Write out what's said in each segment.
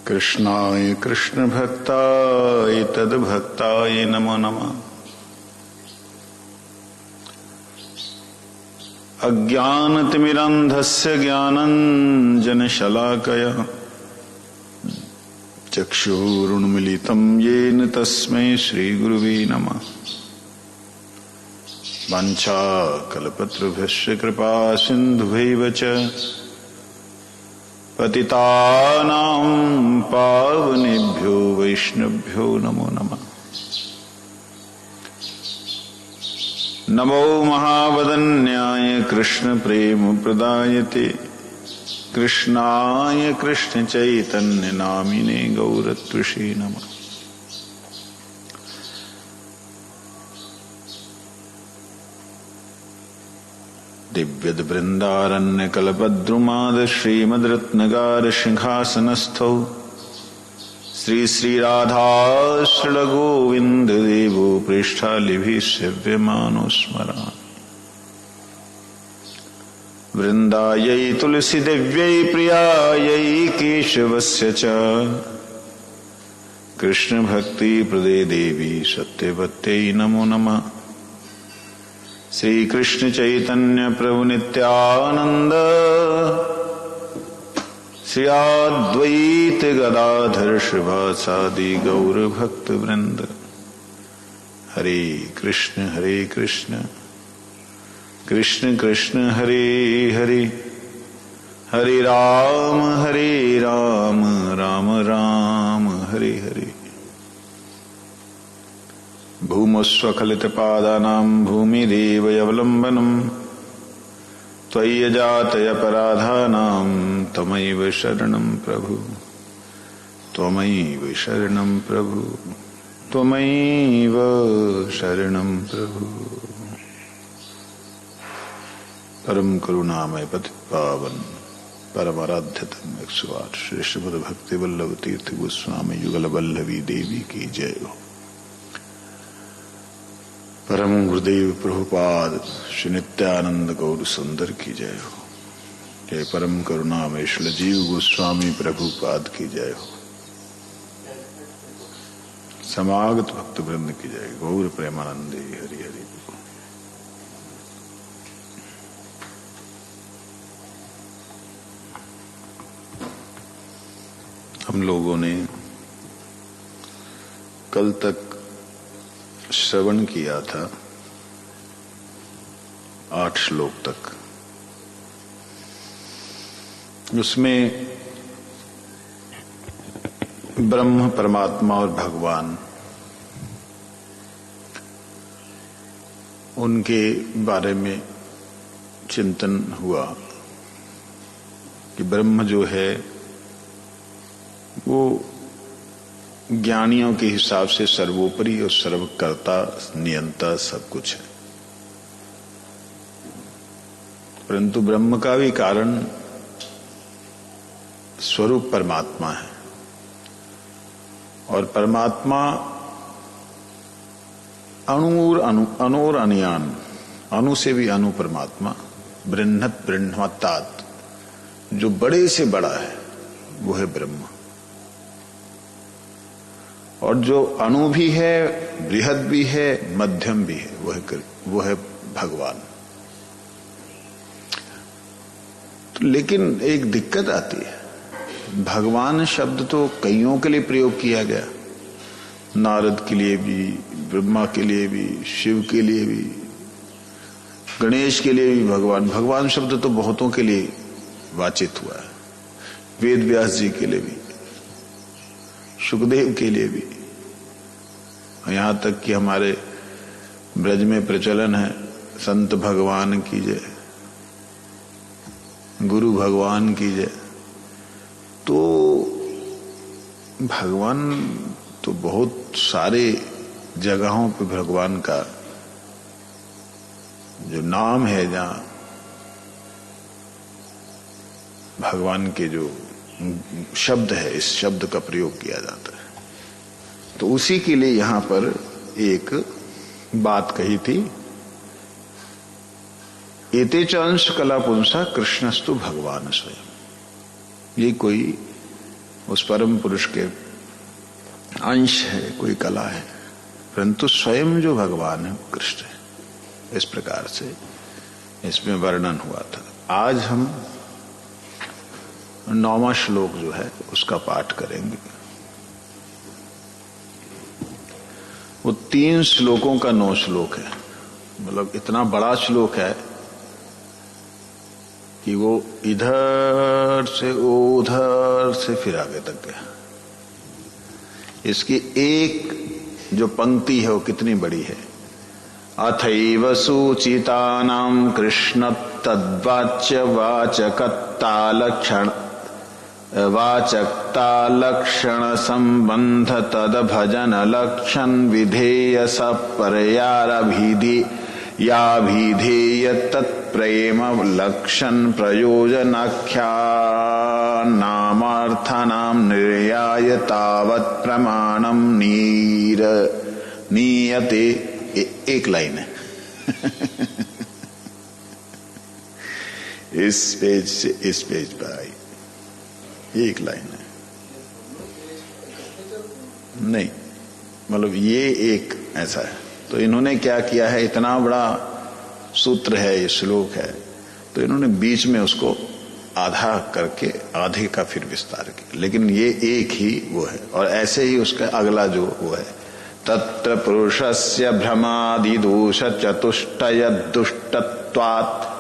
कृष्णाय कृष्ण भक्ताय तद्भक्ताय नमो नमः। अज्ञानतिमिरन्धस्य ज्ञानञ्जनशलाकया चक्षुरुन्मीलितं येन तस्मै श्रीगुरुवे नमः। वाञ्छाकल्पतरुभ्यश्च कृपा सिन्धुभैव च पतितानां पावनेभ्यो वैष्णवेभ्यो नमो नमः। नमो महावदन्याय कृष्ण प्रेम प्रदायते कृष्णाय कृष्ण चैतन्य नामिने गौरत्विषे नमः। दिव्यद वृंदारण्य कल्पद्रुमाद श्रीमद् रत्नगार सिंहासनस्थौ श्री श्री राधा श्री गोविंद देवो पृष्ठालिभि सेव्यमानो स्मरामि। वृंदायै तुलसी देव्यै प्रियायै केशवस्य च कृष्ण भक्ति प्रदे देवी सत्यवत्यै नमो नमः। श्री कृष्ण चैतन्य प्रभु नित्यानंद श्री अद्वैत गदाधर श्रीवासादि गौर भक्त वृंद। हरे कृष्ण कृष्ण कृष्ण हरे हरे, हरे राम राम राम हरे हरे। भूमस्वखलितपादानां भूमिदेव अवलम्बनम् त्वय्यजातयपराधानां त्वमैव शरणं प्रभु, त्वमैव शरणं प्रभु, त्वमैव शरणं प्रभु। परम करुणामय पतित पावन परम आराध्यतम 108 श्री श्रीमद् भक्ति वल्लभ तीर्थ गोस्वामी युगल वल्लभी देवी की जय हो। परम गुरुदेव प्रभुपाद श्री नित्यानंद गौर सुंदर की जय हो। जय परम करुणामय श्री जीव गोस्वामी प्रभुपाद की जय हो। समागत भक्त वृंद की जय। गौर प्रेमानंदे हरि हरि। हम लोगों ने कल तक श्रवण किया था 8 श्लोक तक। उसमें ब्रह्म परमात्मा और भगवान उनके बारे में चिंतन हुआ कि ब्रह्म जो है वो ज्ञानियों के हिसाब से सर्वोपरि और सर्वकर्ता नियंता सब कुछ है, परंतु ब्रह्म का भी कारण स्वरूप परमात्मा है। और परमात्मा अणुर अनियान, अणु से भी अणु परमात्मा, बृहत् बृहत्तात, जो बड़े से बड़ा है वो है ब्रह्म। और जो अणु भी है, बृहद भी है, मध्यम भी है, वो है भगवान। तो लेकिन एक दिक्कत आती है, भगवान शब्द तो कईयों के लिए प्रयोग किया गया, नारद के लिए भी, ब्रह्मा के लिए भी, शिव के लिए भी, गणेश के लिए भी भगवान शब्द तो बहुतों के लिए वाचित हुआ है। वेद व्यास जी के लिए भी, सुखदेव के लिए भी, यहां तक कि हमारे ब्रज में प्रचलन है संत भगवान की जय, गुरु भगवान की जय। तो भगवान तो बहुत सारे जगहों पे भगवान का जो नाम है, जहां भगवान के जो शब्द है, इस शब्द का प्रयोग किया जाता है। तो उसी के लिए यहां पर एक बात कही थी, एते च अंश कला पुंसा कृष्णस्तु भगवान स्वयं। ये कोई उस परम पुरुष के अंश है, कोई कला है, परंतु स्वयं जो भगवान है वो कृष्ण है। इस प्रकार से इसमें वर्णन हुआ था। आज हम 9वां श्लोक जो है उसका पाठ करेंगे। वो 3 श्लोकों का 9 श्लोक है, मतलब इतना बड़ा श्लोक है कि वो इधर से उधर से फिर आगे तक गया। इसकी एक जो पंक्ति है वो कितनी बड़ी है। अथैव सूचितानां कृष्ण तद्वाच्य वाचकता संबंध तद भजन लक्षण विधेय सपर्याभिधि याभिधेय तत्प्रेम लक्षण प्रयोजनाख्या नामार्थानां निर्याय तावत् प्रमाणम नीयते। एक लाइन है इस पेज से इस पेज पर आई, एक लाइन है, नहीं मतलब ये एक ऐसा है। तो इन्होंने क्या किया है, इतना बड़ा सूत्र है, ये श्लोक है, तो इन्होंने बीच में उसको आधा करके आधे का फिर विस्तार किया, लेकिन ये एक ही वो है। और ऐसे ही उसका अगला जो वो है, तत्र पुरुषस्य भ्रमादिदोष चतुष्टय दुष्टत्वात्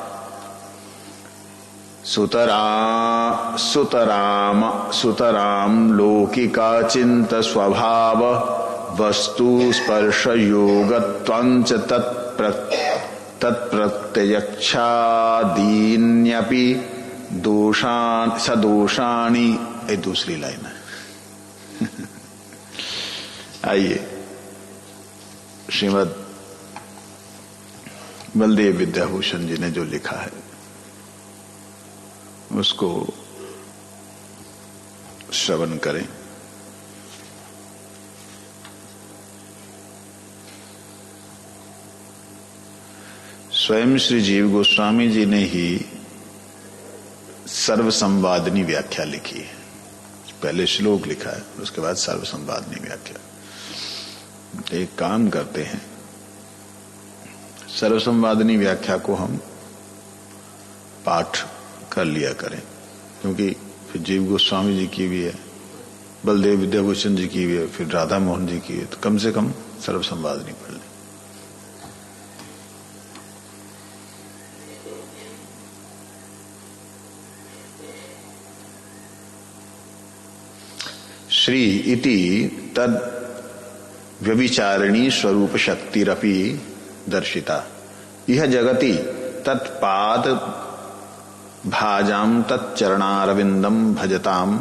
सुतराम लौकिका चिंत स्वभाव वस्तु स्पर्श योगत्वंच तत्प्रत्यक्षादीन्यपि सदोषाणि। ये दूसरी लाइन है। आइए, श्रीमद् बलदेव विद्याभूषण जी ने जो लिखा है उसको श्रवण करें। स्वयं श्री जीव गोस्वामी जी ने ही सर्वसंवादिनी व्याख्या लिखी है। पहले श्लोक लिखा है, उसके बाद सर्वसंवादिनी व्याख्या। एक काम करते हैं, सर्वसंवादिनी व्याख्या को हम पाठ कर लिया करें, क्योंकि फिर जीव गोस्वामी जी की भी है, बलदेव विद्याभूषण जी की भी है, फिर राधा मोहन जी की है, तो कम से कम सर्वसंवादिनी पढ़ लें। श्री इति तद व्यभिचारिणी स्वरूप शक्तिरपि दर्शिता यह जगति तत्पाद भाजाम तच्चरणारविंदम भजताम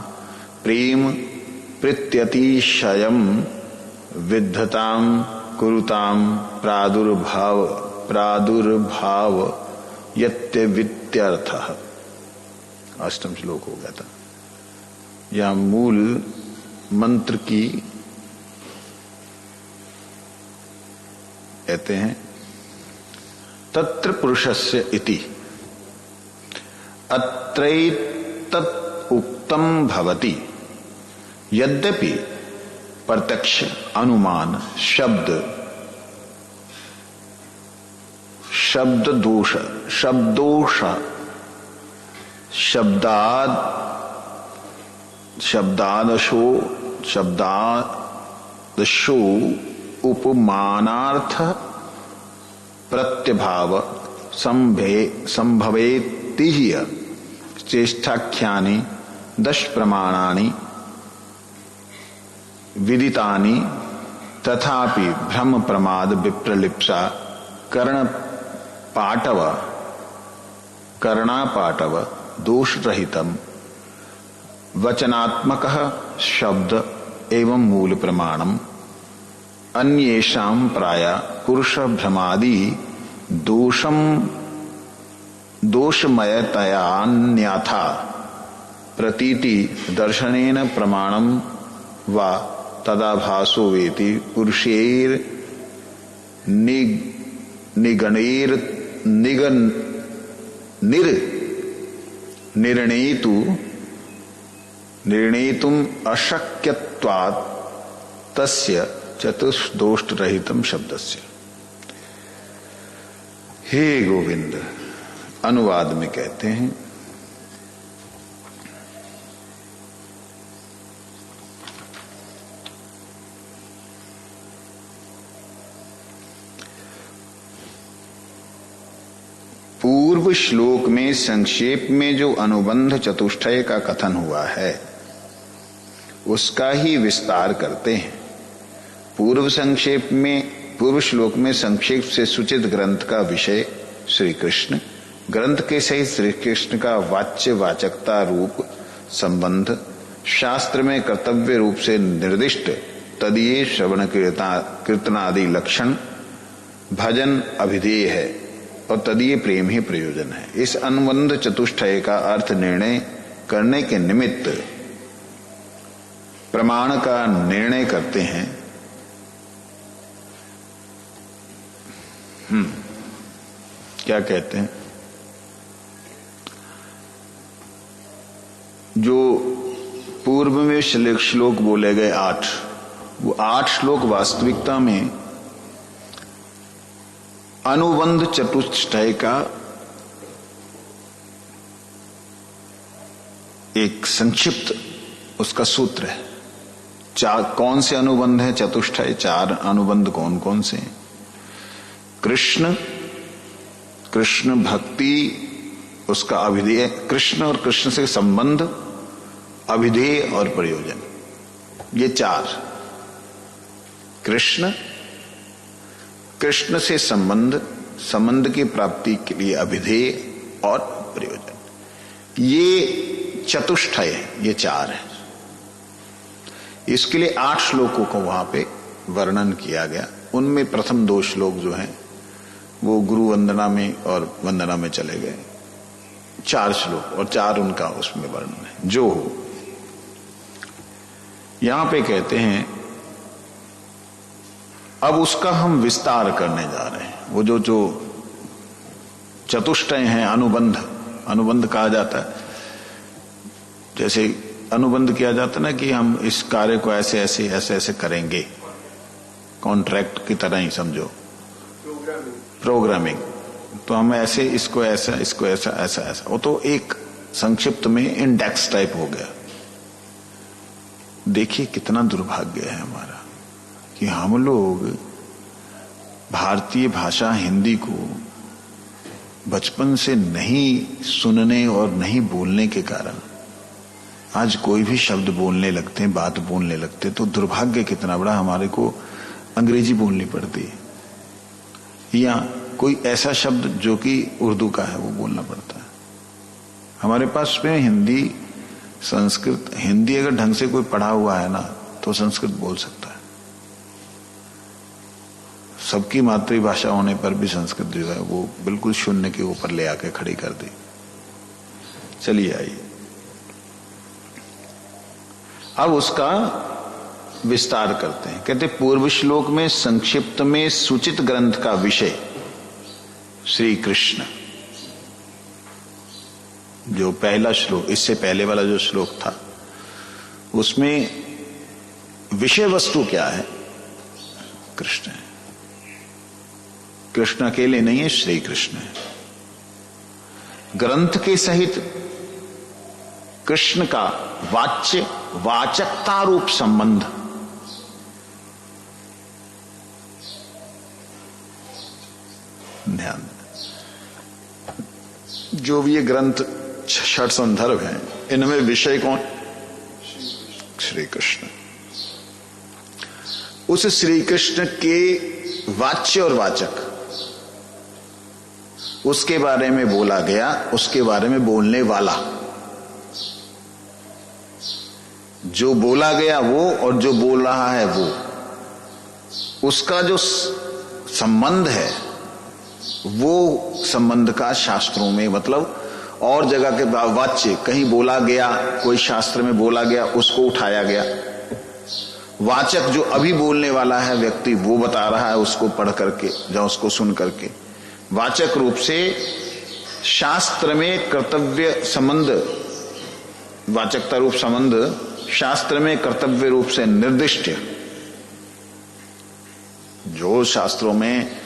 प्रेम प्रीत्यतिशयम विद्धताम कुरुताम प्रादुर्भाव यत्यवित्यर्थः। 8वां श्लोक हो गया था। यह मूल मंत्र की कहते हैं, तत्र पुरुषस्य इति अत्रैतत् उक्तम भवति। यद्यपि प्रत्यक्ष अनुमान शब्दादशो उपमानार्थ प्रत्यभाव संभवेति चेष्टाख्यानि 10 प्रमाणानि विदितानि तथापि भ्रम प्रमाद विप्रलिप्सा कर्णापाटव दोष रहितम वचनात्मकः शब्द एवं मूल प्रमाणम अन्येषां प्रायः पुरुष भ्रमादि दोषमयतयान्यथा प्रतीति दर्शनेन प्रमाणम वा तदाभासो वेति पुरुषेर निर्णेतु निर्णेतुम अशक्यत्वात् तस्य चतुष्दोष रहितम शब्दस्य। हे गोविंद, अनुवाद में कहते हैं, पूर्व श्लोक में संक्षेप में जो अनुबंध चतुष्टय का कथन हुआ है उसका ही विस्तार करते हैं। पूर्व श्लोक में संक्षेप से सूचित ग्रंथ का विषय श्री कृष्ण, ग्रंथ के सहित श्री कृष्ण का वाच्य वाचकता रूप संबंध, शास्त्र में कर्तव्य रूप से निर्दिष्ट तदीय श्रवण कीर्तनादि लक्षण, भजन अभिधेय है और तदीय प्रेम ही प्रयोजन है। इस अनुबंध चतुष्टय का अर्थ निर्णय करने के निमित्त प्रमाण का निर्णय करते हैं। क्या कहते हैं? जो पूर्व में श्लोक बोले गए 8, वो 8 श्लोक वास्तविकता में अनुबंध चतुष्टय का एक संक्षिप्त उसका सूत्र है। कौन से अनुबंध है चतुष्टय? 4 अनुबंध कौन कौन से हैं? कृष्ण भक्ति, उसका अभिधेय, कृष्ण और कृष्ण से संबंध, अभिधेय और प्रयोजन, ये 4। कृष्ण से संबंध की प्राप्ति के लिए अभिधेय और प्रयोजन, ये चतुष्टय है, ये 4 है। इसके लिए 8 श्लोकों को वहां पे वर्णन किया गया। उनमें प्रथम 2 श्लोक जो हैं वो गुरु वंदना में और वंदना में चले गए। 4 श्लोक और 4 उनका उसमें वर्णन है। जो हो यहां पे कहते हैं, अब उसका हम विस्तार करने जा रहे हैं। वो जो चतुष्टय हैं, अनुबंध कहा जाता है। जैसे अनुबंध किया जाता है ना कि हम इस कार्य को ऐसे ऐसे करेंगे, कॉन्ट्रैक्ट की तरह ही समझो, प्रोग्रामिंग। तो हम ऐसे, इसको ऐसा, वो तो एक संक्षिप्त में इंडेक्स टाइप हो गया। देखिए कितना दुर्भाग्य है हमारा कि हम लोग भारतीय भाषा हिंदी को बचपन से नहीं सुनने और नहीं बोलने के कारण आज कोई भी शब्द बोलने लगते हैं, बात बोलने लगते, तो दुर्भाग्य कितना बड़ा, हमारे को अंग्रेजी बोलनी पड़ती है या कोई ऐसा शब्द जो कि उर्दू का है वो बोलना पड़ता है। हमारे पास में हिंदी, संस्कृत, हिंदी अगर ढंग से कोई पढ़ा हुआ है ना तो संस्कृत बोल सकता है। सबकी मातृभाषा होने पर भी संस्कृत जो है वो बिल्कुल शून्य के ऊपर ले आके खड़ी कर दी। चलिए आइए, अब उसका विस्तार करते हैं। कहते पूर्व श्लोक में संक्षिप्त में सूचित ग्रंथ का विषय श्री कृष्ण, जो पहला श्लोक, इससे पहले वाला जो श्लोक था उसमें विषय वस्तु क्या है? कृष्ण है। कृष्ण अकेले नहीं है, श्री कृष्ण है। ग्रंथ के सहित कृष्ण का वाच्य वाचकता रूप संबंध, ध्यान, जो भी ये ग्रंथ 6 संदर्भ हैं, इनमें विषय कौन? श्री कृष्ण। उस श्री कृष्ण के वाच्य और वाचक, उसके बारे में बोला गया, उसके बारे में बोलने वाला, जो बोला गया वो और जो बोल रहा है वो, उसका जो संबंध है वो संबंध का शास्त्रों में, मतलब और जगह के वाच्य, कहीं बोला गया, कोई शास्त्र में बोला गया, उसको उठाया गया। वाचक जो अभी बोलने वाला है व्यक्ति, वो बता रहा है उसको पढ़ करके या उसको सुन करके। वाचक रूप से शास्त्र में कर्तव्य संबंध वाचकता रूप संबंध शास्त्र में कर्तव्य रूप से निर्दिष्ट, जो शास्त्रों में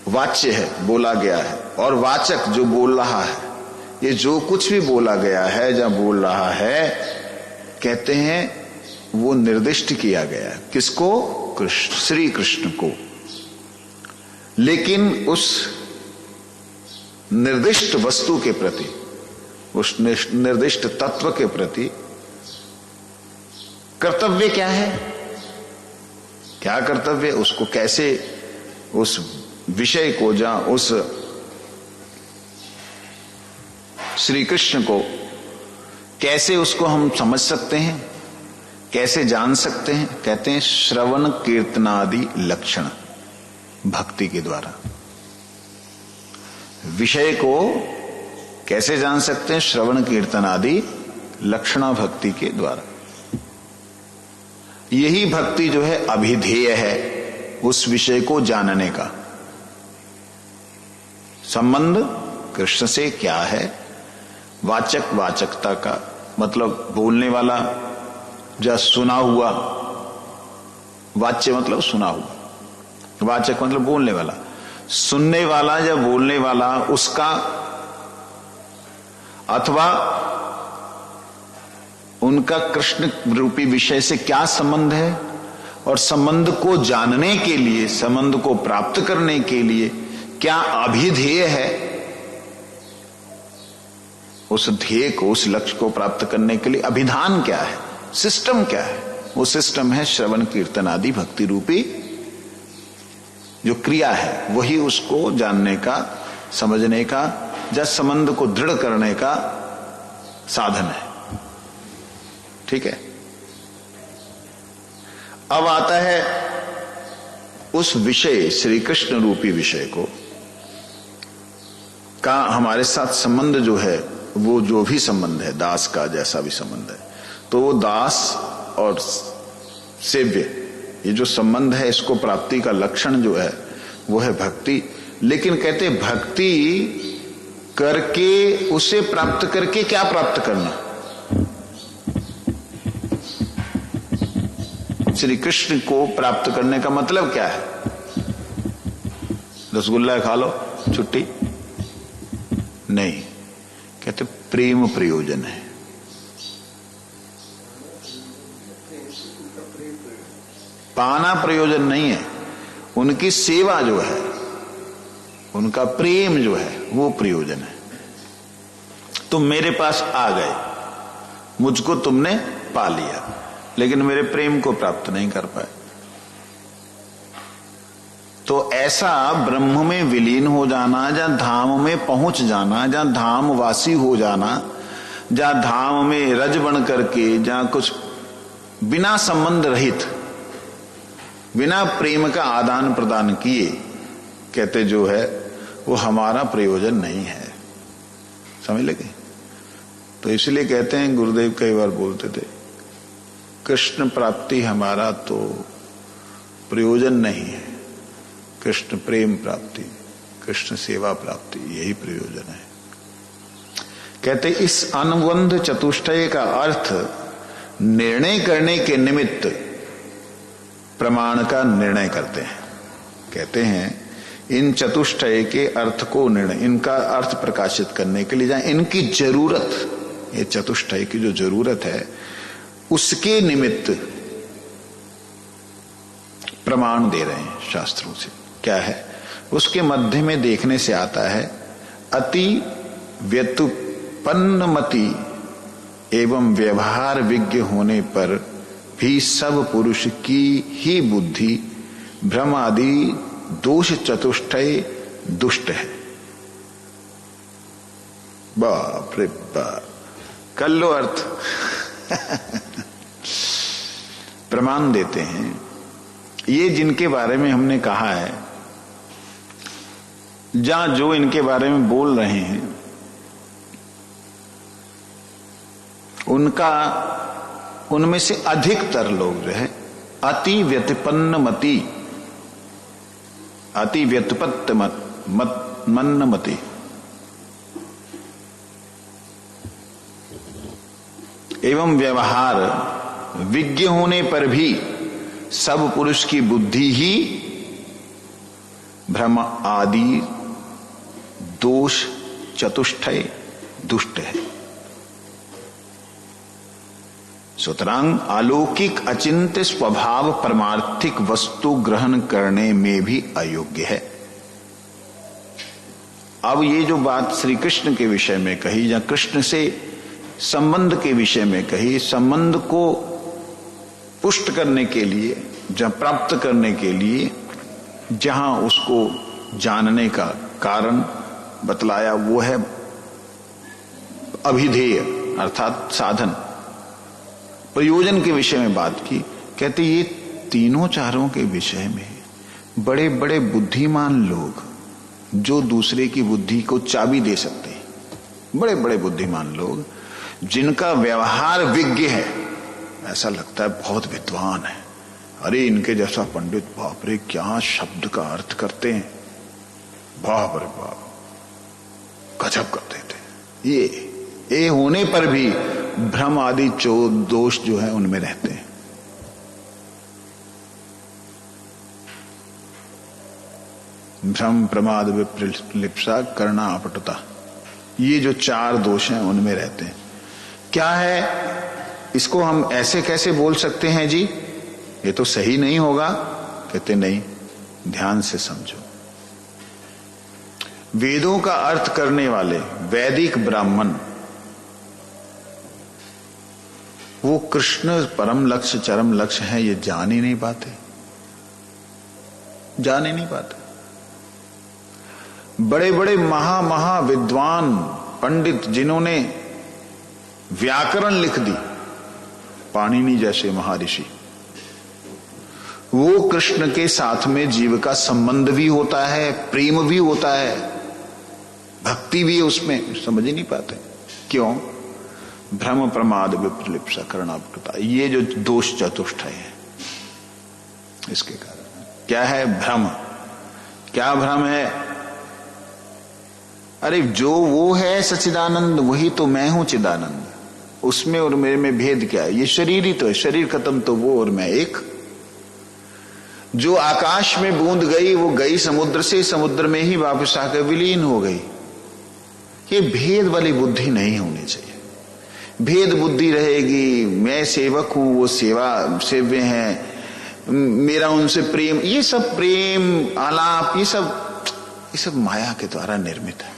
वाच्य है, बोला गया है, और वाचक जो बोल रहा है, ये जो कुछ भी बोला गया है, जब बोल रहा है, कहते हैं वो निर्दिष्ट किया गया है। किसको? कृष्ण, श्री कृष्ण को। लेकिन उस निर्दिष्ट वस्तु के प्रति, उस निर्दिष्ट तत्व के प्रति कर्तव्य क्या है? क्या कर्तव्य? उसको कैसे, उस विषय को, जहां उस श्री कृष्ण को कैसे उसको हम समझ सकते हैं, कैसे जान सकते हैं? कहते हैं श्रवण कीर्तनादि लक्षण, भक्ति के द्वारा। विषय को कैसे जान सकते हैं? श्रवण कीर्तन आदि लक्षणा भक्ति के द्वारा। यही भक्ति जो है अभिधेय है उस विषय को जानने का। संबंध कृष्ण से क्या है? वाचक, वाचकता का मतलब बोलने वाला, या सुना हुआ। वाच्य मतलब सुना हुआ, वाचक मतलब बोलने वाला। सुनने वाला या बोलने वाला उसका, अथवा उनका कृष्ण रूपी विषय से क्या संबंध है, और संबंध को जानने के लिए, संबंध को प्राप्त करने के लिए क्या अभिधेय है, उस ध्येय को, उस लक्ष्य को प्राप्त करने के लिए अभिधान क्या है, सिस्टम क्या है? वो सिस्टम है श्रवण कीर्तन आदि भक्ति रूपी जो क्रिया है, वही उसको जानने का, समझने का, या संबंध को दृढ़ करने का साधन है। ठीक है। अब आता है उस विषय, श्री कृष्ण रूपी विषय को का हमारे साथ संबंध जो है, वो जो भी संबंध है, दास का जैसा भी संबंध है, तो वो दास और सेव्य, ये जो संबंध है, इसको प्राप्ति का लक्षण जो है वो है भक्ति। लेकिन कहते भक्ति करके, उसे प्राप्त करके क्या प्राप्त करना? श्री कृष्ण को प्राप्त करने का मतलब क्या है? रसगुल्ला खा लो, छुट्टी नहीं। कहते प्रेम प्रयोजन है। पाना प्रयोजन नहीं है, उनकी सेवा जो है, उनका प्रेम जो है, वो प्रयोजन है। तुम मेरे पास आ गए, मुझको तुमने पा लिया, लेकिन मेरे प्रेम को प्राप्त नहीं कर पाए। तो ऐसा ब्रह्म में विलीन हो जाना, जहां धाम में पहुंच जाना, जहां धाम वासी हो जाना, जहां धाम में रज बन करके, जहां कुछ बिना संबंध रहित, बिना प्रेम का आदान प्रदान किए, कहते जो है वो हमारा प्रयोजन नहीं है। समझ लगे? तो इसलिए कहते हैं, गुरुदेव कई बार बोलते थे, कृष्ण प्राप्ति हमारा तो प्रयोजन नहीं है, कृष्ण प्रेम प्राप्ति, कृष्ण सेवा प्राप्ति, यही प्रयोजन है। कहते इस अनुबंध चतुष्टय का अर्थ निर्णय करने के निमित्त प्रमाण का निर्णय करते हैं। कहते हैं इन चतुष्टय के अर्थ को निर्णय, इनका अर्थ प्रकाशित करने के लिए, जहां इनकी जरूरत, ये चतुष्टय की जो जरूरत है, उसके निमित्त प्रमाण दे रहे हैं शास्त्रों से। क्या है? उसके मध्य में देखने से आता है, अति व्युत्पन्नमति एवं व्यवहार विज्ञ होने पर भी सब पुरुष की ही बुद्धि भ्रम आदि दोष चतुष्टय दुष्ट है। बाप रे बाप, कर लो अर्थ। प्रमाण देते हैं, ये जिनके बारे में हमने कहा है, जहां जो इनके बारे में बोल रहे हैं, उनका, उनमें से अधिकतर लोग जो है अति व्युत्पन्न मति, अति व्युत्पत्त मन्न मति, एवं व्यवहार विज्ञ होने पर भी सब पुरुष की बुद्धि ही भ्रम आदि दोष चतुष्टय दुष्ट है। सुतरां अलौकिक अचिंत्य स्वभाव परमार्थिक वस्तु ग्रहण करने में भी अयोग्य है। अब ये जो बात श्री कृष्ण के विषय में कही या कृष्ण से संबंध के विषय में कही, संबंध को पुष्ट करने के लिए या प्राप्त करने के लिए जहां उसको जानने का कारण बतलाया वो है अभिधेय अर्थात साधन। प्रयोजन के विषय में बात की, कहते ये तीनों चारों के विषय में बड़े बड़े बुद्धिमान लोग जो दूसरे की बुद्धि को चाबी दे सकते हैं, बड़े बड़े बुद्धिमान लोग जिनका व्यवहार विज्ञ है, ऐसा लगता है बहुत विद्वान है, अरे इनके जैसा पंडित बाप रे क्या शब्द का अर्थ करते हैं, बाप रे बाप गजब करते थे। ये होने पर भी भ्रम आदि दोष जो है उनमें रहते हैं। भ्रम प्रमाद विप्लिप्सा करुणा अपटुता, ये जो चार दोष हैं उनमें रहते हैं। क्या है, इसको हम ऐसे कैसे बोल सकते हैं जी, ये तो सही नहीं होगा। कहते नहीं, ध्यान से समझो। वेदों का अर्थ करने वाले वैदिक ब्राह्मण वो कृष्ण परम लक्ष्य चरम लक्ष्य है ये जान ही नहीं पाते, जान ही नहीं पाते। बड़े बड़े महा विद्वान पंडित जिन्होंने व्याकरण लिख दी, पाणिनि जैसे महर्षि, वो कृष्ण के साथ में जीव का संबंध भी होता है, प्रेम भी होता है, भक्ति भी है उसमें, समझ ही नहीं पाते। क्यों? भ्रम प्रमाद विप्लिप्सा करुणापटुता, ये जो दोष चतुष्टय है इसके कारण। क्या है भ्रम? क्या भ्रम है? अरे जो वो है सच्चिदानंद वही तो मैं हूं चिदानंद, उसमें और मेरे में भेद क्या है? ये शरीर ही तो है, शरीर खत्म तो वो और मैं एक। जो आकाश में बूंद गई वो गई समुद्र से, समुद्र में ही वापस आकर विलीन हो गई। ये भेद वाली बुद्धि नहीं होनी चाहिए। भेद बुद्धि रहेगी, मैं सेवक हूं वो सेव्य हैं, मेरा उनसे प्रेम, ये सब प्रेम आलाप ये सब माया के द्वारा निर्मित है।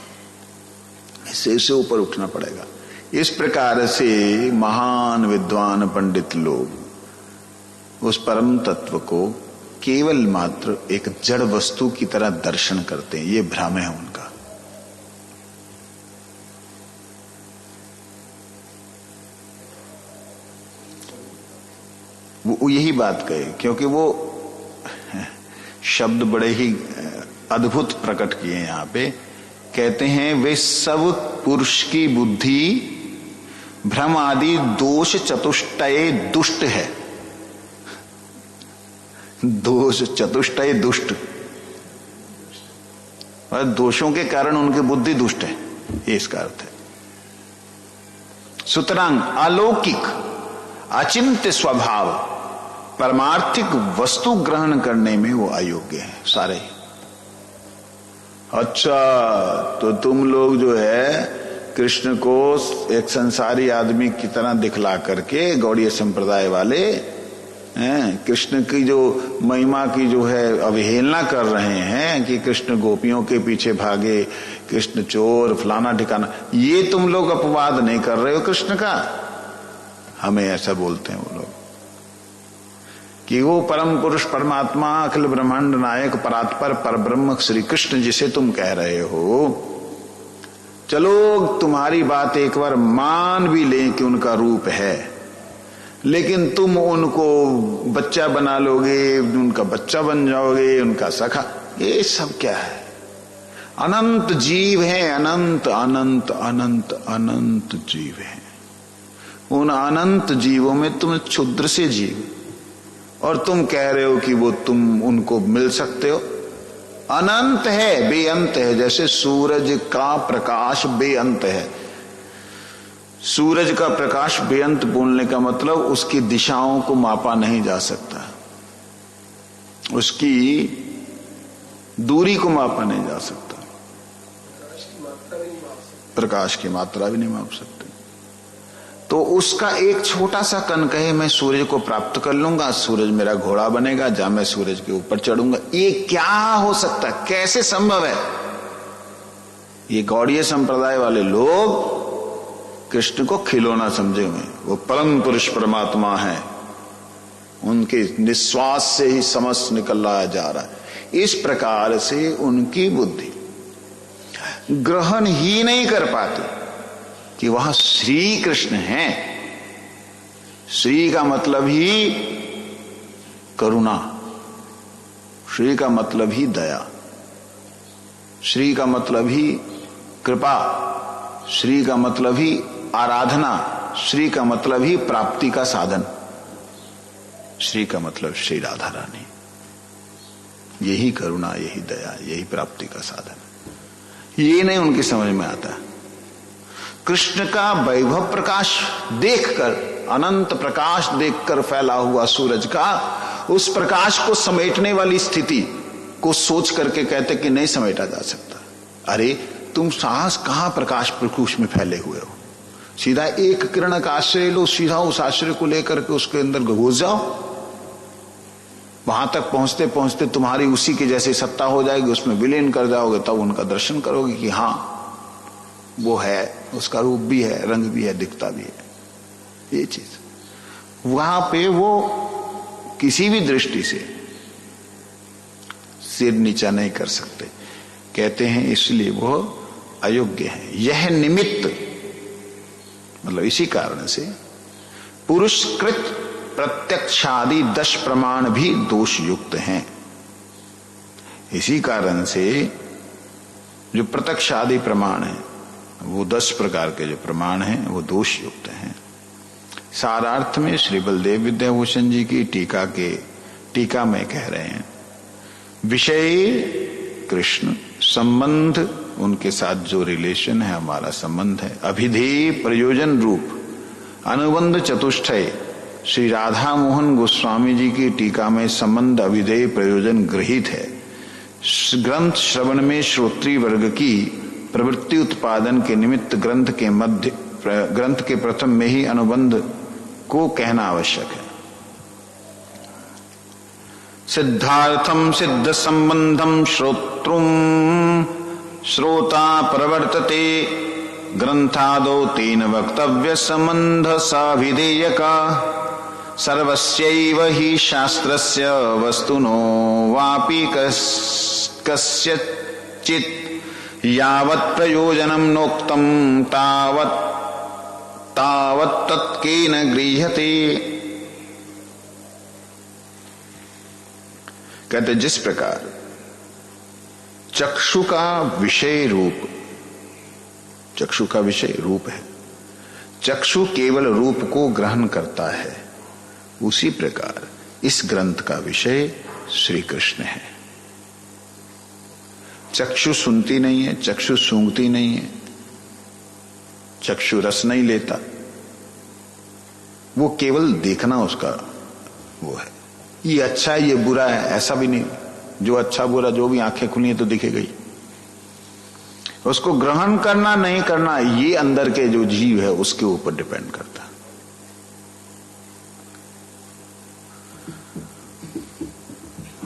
इससे ऊपर उठना पड़ेगा। इस प्रकार से महान विद्वान पंडित लोग उस परम तत्व को केवल मात्र एक जड़ वस्तु की तरह दर्शन करते हैं। ये भ्रम है उनका। वो यही बात कहे, क्योंकि वो शब्द बड़े ही अद्भुत प्रकट किए यहां पे। कहते हैं वे सब पुरुष की बुद्धि भ्रम आदि दोष चतुष्टय दुष्ट है। दोष चतुष्टय दुष्ट, और दोषों के कारण उनकी बुद्धि दुष्ट है, ये इसका अर्थ है। सुतरां अलौकिक अचिंत्य स्वभाव परमार्थिक वस्तु ग्रहण करने में वो अयोग्य है सारे। अच्छा, तो तुम लोग जो है कृष्ण को एक संसारी आदमी की तरह दिखला करके गौड़ीय संप्रदाय वाले कृष्ण की जो महिमा की जो है अवहेलना कर रहे हैं कि कृष्ण गोपियों के पीछे भागे, कृष्ण चोर फलाना ठिकाना, ये तुम लोग अपवाद नहीं कर रहे हो कृष्ण का। हमें ऐसा बोलते हैं वो लोग कि वो परम पुरुष परमात्मा अखिल ब्रह्मांड नायक परात्पर परब्रह्म श्री कृष्ण जिसे तुम कह रहे हो, चलो तुम्हारी बात एक बार मान भी लें कि उनका रूप है, लेकिन तुम उनको बच्चा बना लोगे, उनका बच्चा बन जाओगे, उनका सखा, ये सब क्या है? अनंत जीव हैं, अनंत अनंत अनंत अनंत जीव हैं। उन अनंत जीवों में तुम क्षुद्र से जीव, और तुम कह रहे हो कि वो तुम उनको मिल सकते हो। अनंत है, बेअंत है, जैसे सूरज का प्रकाश बेअंत है। सूरज का प्रकाश बेअंत बोलने का मतलब उसकी दिशाओं को मापा नहीं जा सकता, उसकी दूरी को मापा नहीं जा सकता, प्रकाश की मात्रा भी नहीं माप सकते। तो उसका एक छोटा सा कण कहे मैं सूरज को प्राप्त कर लूंगा, सूरज मेरा घोड़ा बनेगा, जहां मैं सूरज के ऊपर चढ़ूंगा, ये क्या हो सकता है, कैसे संभव है? ये गौड़ीय संप्रदाय वाले लोग कृष्ण को खिलौना समझे हुए, वो परम पुरुष परमात्मा है, उनके निश्वास से ही समस्त निकल रहा जा रहा है। इस प्रकार से उनकी बुद्धि ग्रहण ही नहीं कर पाती कि वह श्री कृष्ण हैं। श्री का मतलब ही करुणा, श्री का मतलब ही दया, श्री का मतलब ही कृपा, श्री का मतलब ही आराधना, श्री का मतलब ही प्राप्ति का साधन, श्री का मतलब श्री राधा रानी। यही करुणा, यही दया, यही प्राप्ति का साधन। ये नहीं उनकी समझ में आता। कृष्ण का वैभव प्रकाश देखकर, अनंत प्रकाश देखकर फैला हुआ सूरज का, उस प्रकाश को समेटने वाली स्थिति को सोच करके कहते कि नहीं समेटा जा सकता। अरे तुम साहस कहां प्रकाश प्रकोश में फैले हुए हो, सीधा एक किरण का आश्रय लो, सीधा उस आश्रय को लेकर के उसके अंदर घुस जाओ, वहां तक पहुंचते पहुंचते तुम्हारी उसी की जैसी सत्ता हो जाएगी, उसमें विलीन कर जाओगे, तब उनका दर्शन करोगे कि हां वो है, उसका रूप भी है, रंग भी है, दिखता भी है। ये चीज वहां पे वो किसी भी दृष्टि से सिर नीचा नहीं कर सकते, कहते हैं इसलिए वो अयोग्य है। यह निमित्त मतलब इसी कारण से पुरुषकृत प्रत्यक्षादि 10 प्रमाण भी दोष युक्त हैं। इसी कारण से जो प्रत्यक्षादि प्रमाण है, वो 10 प्रकार के जो प्रमाण हैं वो दोष युक्त हैं। सारार्थ में श्री बलदेव विद्याभूषण जी की टीका में कह रहे हैं, विषय कृष्ण, संबंध उनके साथ जो रिलेशन है, हमारा संबंध है, अभिधेय प्रयोजन रूप अनुबंध चतुष्टय। श्री राधा मोहन गोस्वामी जी की टीका में संबंध अभिधेय प्रयोजन गृहीत है। ग्रंथ श्रवण में श्रोत्री वर्ग की प्रवृत्ति उत्पादन के निमित्त ग्रंथ के प्रथम में ही अनुबंध को कहना आवश्यक है। सिद्धार्थम सिद्ध संबंधम श्रोत्रुम श्रोता प्रवर्तते ग्रंथादो तेन वक्तव्य संबंध साभिधेयका सर्वस्यैव हि शास्त्रस्य वस्तुनो वापि कस्यचित् यावत् प्रयोजनं नोक्तं तावत् तत्केन गृह्यते। कहते जिस प्रकार चक्षु का विषय रूप, चक्षु का विषय रूप है, चक्षु केवल रूप को ग्रहण करता है, उसी प्रकार इस ग्रंथ का विषय श्री कृष्ण है। चक्षु सुनती नहीं है, चक्षु सूंघती नहीं है, चक्षु रस नहीं लेता, वो केवल देखना उसका वो है। ये अच्छा है, ये बुरा है, ऐसा भी नहीं। जो अच्छा बुरा जो भी आंखें खुली है तो दिखेगा ही। उसको ग्रहण करना नहीं करना ये अंदर के जो जीव है उसके ऊपर डिपेंड करता है।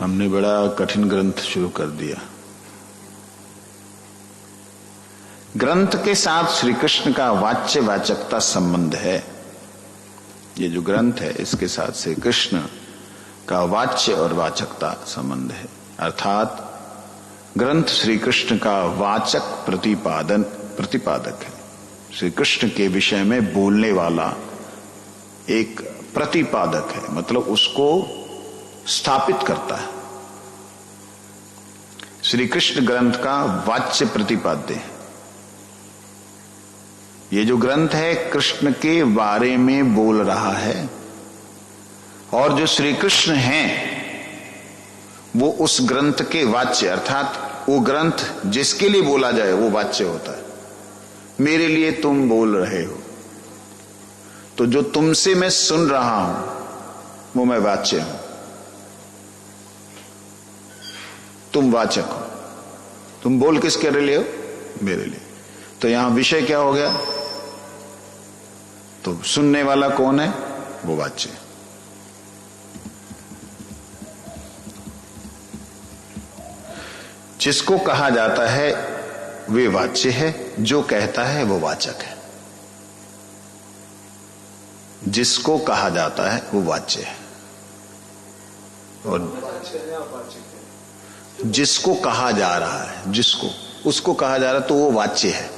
हमने बड़ा कठिन ग्रंथ शुरू कर दिया। ग्रंथ के साथ श्री कृष्ण का वाच्य वाचकता संबंध है। ये जो ग्रंथ है इसके साथ श्री कृष्ण का वाच्य और वाचकता संबंध है, अर्थात ग्रंथ श्री कृष्ण का वाचक प्रतिपादक है। श्री कृष्ण के विषय में बोलने वाला एक प्रतिपादक है, मतलब उसको स्थापित करता है। श्री कृष्ण ग्रंथ का वाच्य प्रतिपाद्य है। ये जो ग्रंथ है कृष्ण के बारे में बोल रहा है, और जो श्री कृष्ण हैं वो उस ग्रंथ के वाच्य, अर्थात वो ग्रंथ जिसके लिए बोला जाए वो वाच्य होता है। मेरे लिए तुम बोल रहे हो, तो जो तुमसे मैं सुन रहा हूं वो मैं वाच्य हूं, तुम वाचक हो। तुम बोल किसके लिए हो? मेरे लिए। तो यहां विषय क्या हो गया? तो सुनने वाला कौन है? वो वाच्य। जिसको कहा जाता है वे वाच्य है, जो कहता है वो वाचक है। जिसको कहा जाता है वो वाच्य है, और जिसको कहा जा रहा है, जिसको उसको कहा जा रहा है तो वो वाच्य है,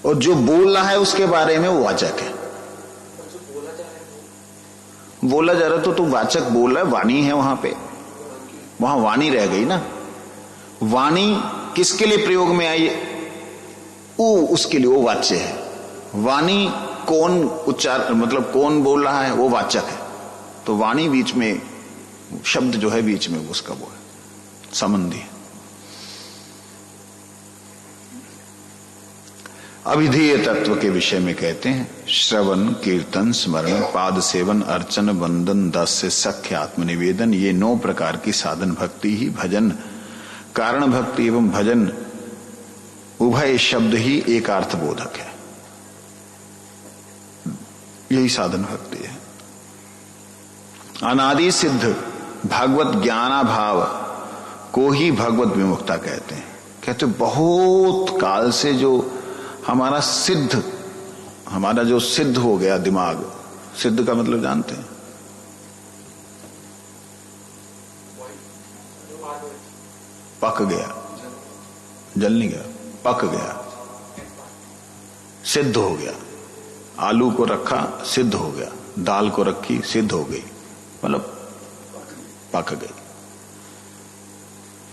और जो बोल रहा है उसके बारे में वो वाचक है। बोला जा रहा तो वाचक बोल रहा है, वाणी है वहां पे, वहां वाणी रह गई ना। वाणी किसके लिए प्रयोग में आई? वो उसके लिए वो वाच्य है। वाणी कौन उच्चार मतलब कौन बोल रहा है? वो वाचक है। तो वाणी बीच में, शब्द जो है बीच में उसका वो है, संबंधी है। अभिधेय तत्व के विषय में कहते हैं श्रवण, कीर्तन, स्मरण, पाद सेवन, अर्चन, वंदन, दास्य, सख्य, आत्मनिवेदन, ये 9 प्रकार की साधन भक्ति ही भजन, कारण भक्ति एवं भजन उभय शब्द ही एक अर्थ बोधक है। यही साधन भक्ति है। अनादि सिद्ध भागवत ज्ञानाभाव को ही भगवत विमुक्ता कहते हैं। कहते बहुत काल से जो हमारा सिद्ध, हमारा जो सिद्ध हो गया दिमाग, सिद्ध का मतलब जानते हैं? पक गया, जल नहीं गया, पक गया, सिद्ध हो गया। आलू को रखा, सिद्ध हो गया, दाल को रखी, सिद्ध हो गई, मतलब पक गई।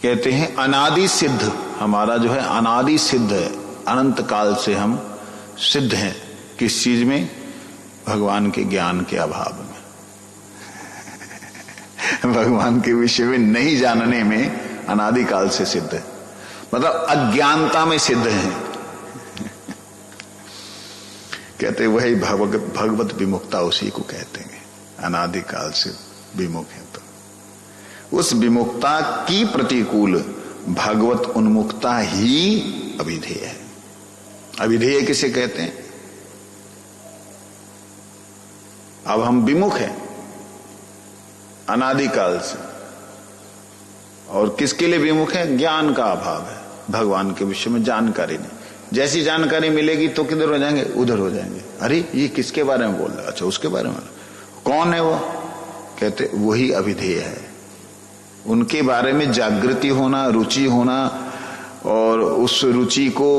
कहते हैं अनादि सिद्ध, हमारा जो है अनादि सिद्ध है, अनंत काल से हम सिद्ध हैं। किस चीज में? भगवान के ज्ञान के अभाव में भगवान के विषय में नहीं जानने में अनादि काल से सिद्ध है, मतलब अज्ञानता में सिद्ध है। कहते वही भगवत विमुक्ता उसी को कहते हैं, अनादि काल से विमुख है। तो उस विमुक्ता की प्रतिकूल भगवत उन्मुक्ता ही अभिधेय है। अभिधेय किसे कहते हैं? अब हम विमुख हैं अनादिकाल से, और किसके लिए विमुख है? ज्ञान का अभाव है, भगवान के विषय में जानकारी नहीं। जैसी जानकारी मिलेगी तो किधर हो जाएंगे? उधर हो जाएंगे। अरे ये किसके बारे में बोल रहा है? अच्छा उसके बारे में। कौन है वो? कहते वही अभिधेय है। उनके बारे में जागृति होना, रुचि होना, और उस रुचि को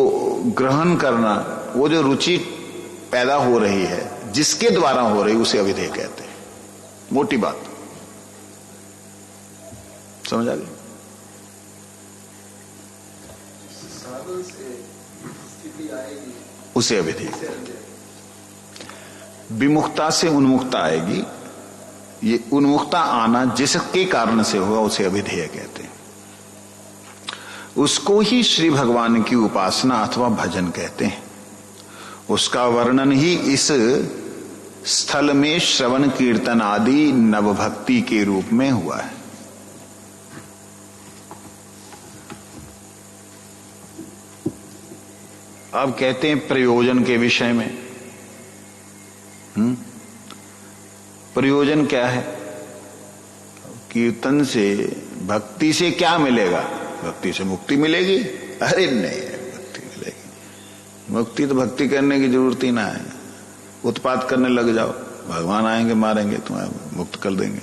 ग्रहण करना, वो जो रुचि पैदा हो रही है, जिसके द्वारा हो रही, उसे अभिधेय कहते हैं। मोटी बात समझ आ गई? उसे अभिधेय। विमुक्ता से उन्मुक्ता आएगी, ये उन्मुक्ता आना जिसके कारण से होगा उसे अभिधेय कहते हैं। उसको ही श्री भगवान की उपासना अथवा भजन कहते हैं। उसका वर्णन ही इस स्थल में श्रवण, कीर्तन आदि नवभक्ति के रूप में हुआ है। अब कहते हैं प्रयोजन के विषय में। प्रयोजन क्या है? कीर्तन से, भक्ति से क्या मिलेगा? भक्ति से मुक्ति मिलेगी? अरे नहीं, मुक्ति मिलेगी। मुक्ति तो भक्ति करने की जरूरत ही ना है। उत्पात करने लग जाओ, भगवान आएंगे, मारेंगे, तुम्हें मुक्त कर देंगे।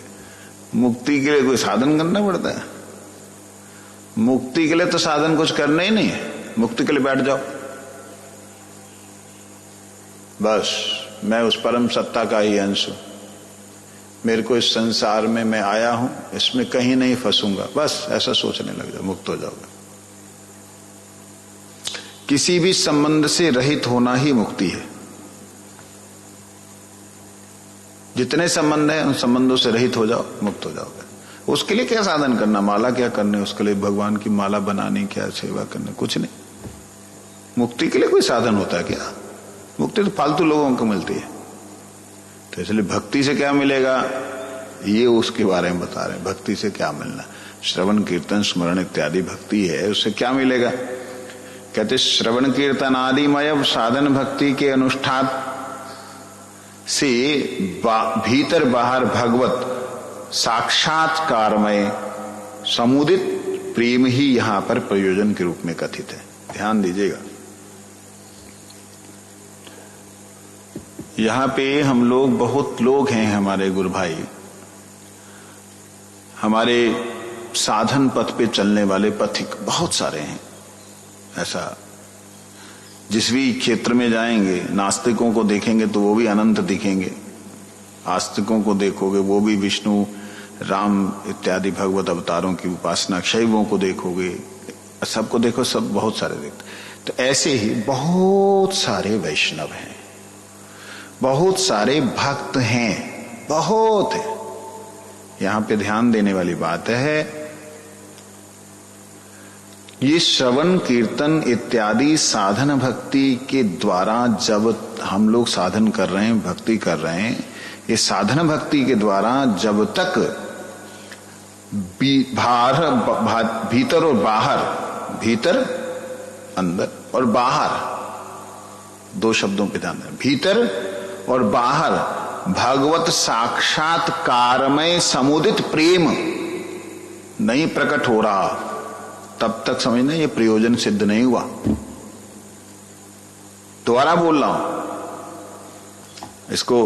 मुक्ति के लिए कोई साधन करना पड़ता है? मुक्ति के लिए तो साधन कुछ करना ही नहीं है। मुक्ति के लिए बैठ जाओ, बस मैं उस परम सत्ता का ही अंश हूं, मेरे को इस संसार में मैं आया हूं, इसमें कहीं नहीं फंसूंगा, बस ऐसा सोचने लग जाओ, मुक्त हो जाओगे। किसी भी संबंध से रहित होना ही मुक्ति है। जितने संबंध हैं उन संबंधों से रहित हो जाओ, मुक्त हो जाओगे। उसके लिए क्या साधन करना? माला क्या करने? उसके लिए भगवान की माला बनानी, क्या सेवा करनी? कुछ नहीं। मुक्ति के लिए कोई साधन होता है क्या? मुक्ति तो फालतू लोगों को मिलती है। तो इसलिए भक्ति से क्या मिलेगा, ये उसके बारे में बता रहे हैं। भक्ति से क्या मिलना, श्रवण कीर्तन स्मरण इत्यादि भक्ति है, उससे क्या मिलेगा। कहते श्रवण कीर्तन आदिमय साधन भक्ति के अनुष्ठान से भीतर बाहर भगवत साक्षात्कारमय समुदित प्रेम ही यहां पर प्रयोजन के रूप में कथित है। ध्यान दीजिएगा, यहां पे हम लोग, बहुत लोग हैं हमारे गुरु भाई, हमारे साधन पथ पे चलने वाले पथिक बहुत सारे हैं। ऐसा जिस भी क्षेत्र में जाएंगे, नास्तिकों को देखेंगे तो वो भी अनंत दिखेंगे, आस्तिकों को देखोगे वो भी विष्णु राम इत्यादि भगवत अवतारों की उपासना, शैवों को देखोगे, सबको देखो, सब बहुत सारे देखते। तो ऐसे ही बहुत सारे वैष्णव हैं, बहुत सारे भक्त हैं, बहुत है। यहां पे ध्यान देने वाली बात है, ये श्रवण कीर्तन इत्यादि साधन भक्ति के द्वारा जब हम लोग साधन कर रहे हैं, भक्ति कर रहे हैं, ये साधन भक्ति के द्वारा जब तक भीतर और बाहर, भीतर अंदर और बाहर, दो शब्दों पे ध्यान दें, भीतर और बाहर भगवत साक्षात्कारमय समुदित प्रेम नहीं प्रकट हो रहा, तब तक समझना ये प्रयोजन सिद्ध नहीं हुआ। दोबारा बोल रहा हूं, इसको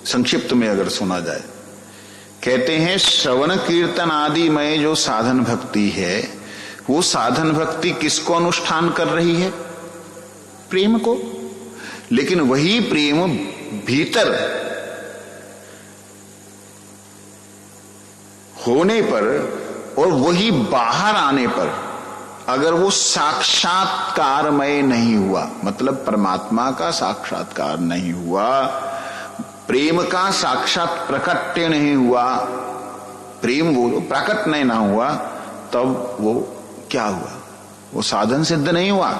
संक्षिप्त में अगर सुना जाए, कहते हैं श्रवण कीर्तन आदि में जो साधन भक्ति है, वो साधन भक्ति किसको अनुष्ठान कर रही है, प्रेम को। लेकिन वही प्रेम भीतर होने पर और वही बाहर आने पर अगर वो साक्षात्कारमय नहीं हुआ, मतलब परमात्मा का साक्षात्कार नहीं हुआ, प्रेम का साक्षात प्रकट्य नहीं हुआ, प्रेम वो प्रकट नहीं ना हुआ, तब वो क्या हुआ, वो साधन सिद्ध नहीं हुआ।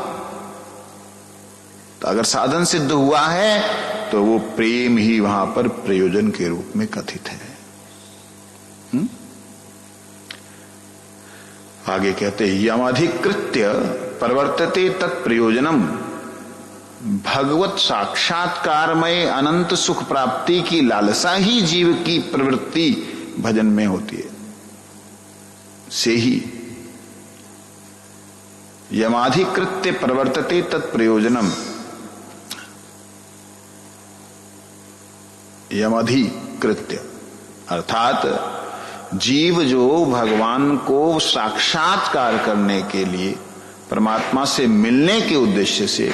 तो अगर साधन सिद्ध हुआ है तो वो प्रेम ही वहां पर प्रयोजन के रूप में कथित है। आगे कहते हैं यमधिकृत्य प्रवर्तते तत्प्रयोजनम, भगवत साक्षात्कारमय अनंत सुख प्राप्ति की लालसा ही जीव की प्रवृत्ति भजन में होती है। से ही यमाधिकृत्य प्रवर्तते तत्प्रयोजनम, यमधिकृत्य अर्थात जीव जो भगवान को साक्षात्कार करने के लिए, परमात्मा से मिलने के उद्देश्य से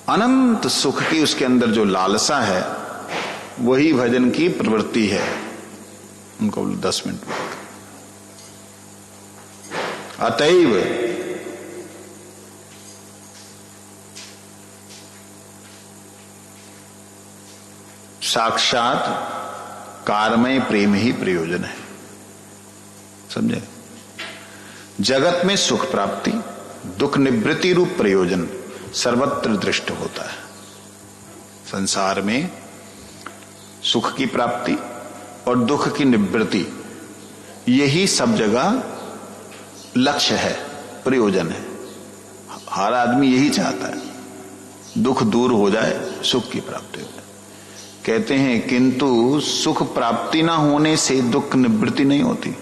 अनंत सुख की उसके अंदर जो लालसा है, वही भजन की प्रवृत्ति है। उनको 10 मिनट में अतएव साक्षात कारमय प्रेम ही प्रयोजन है। समझे, जगत में सुख प्राप्ति दुख निवृत्ति रूप प्रयोजन सर्वत्र दृष्ट होता है। संसार में सुख की प्राप्ति और दुख की निवृत्ति, यही सब जगह लक्ष्य है, प्रयोजन है। हर आदमी यही चाहता है, दुख दूर हो जाए, सुख की प्राप्ति हो जाए। कहते हैं किंतु सुख प्राप्ति ना होने से दुख निवृत्ति नहीं होती।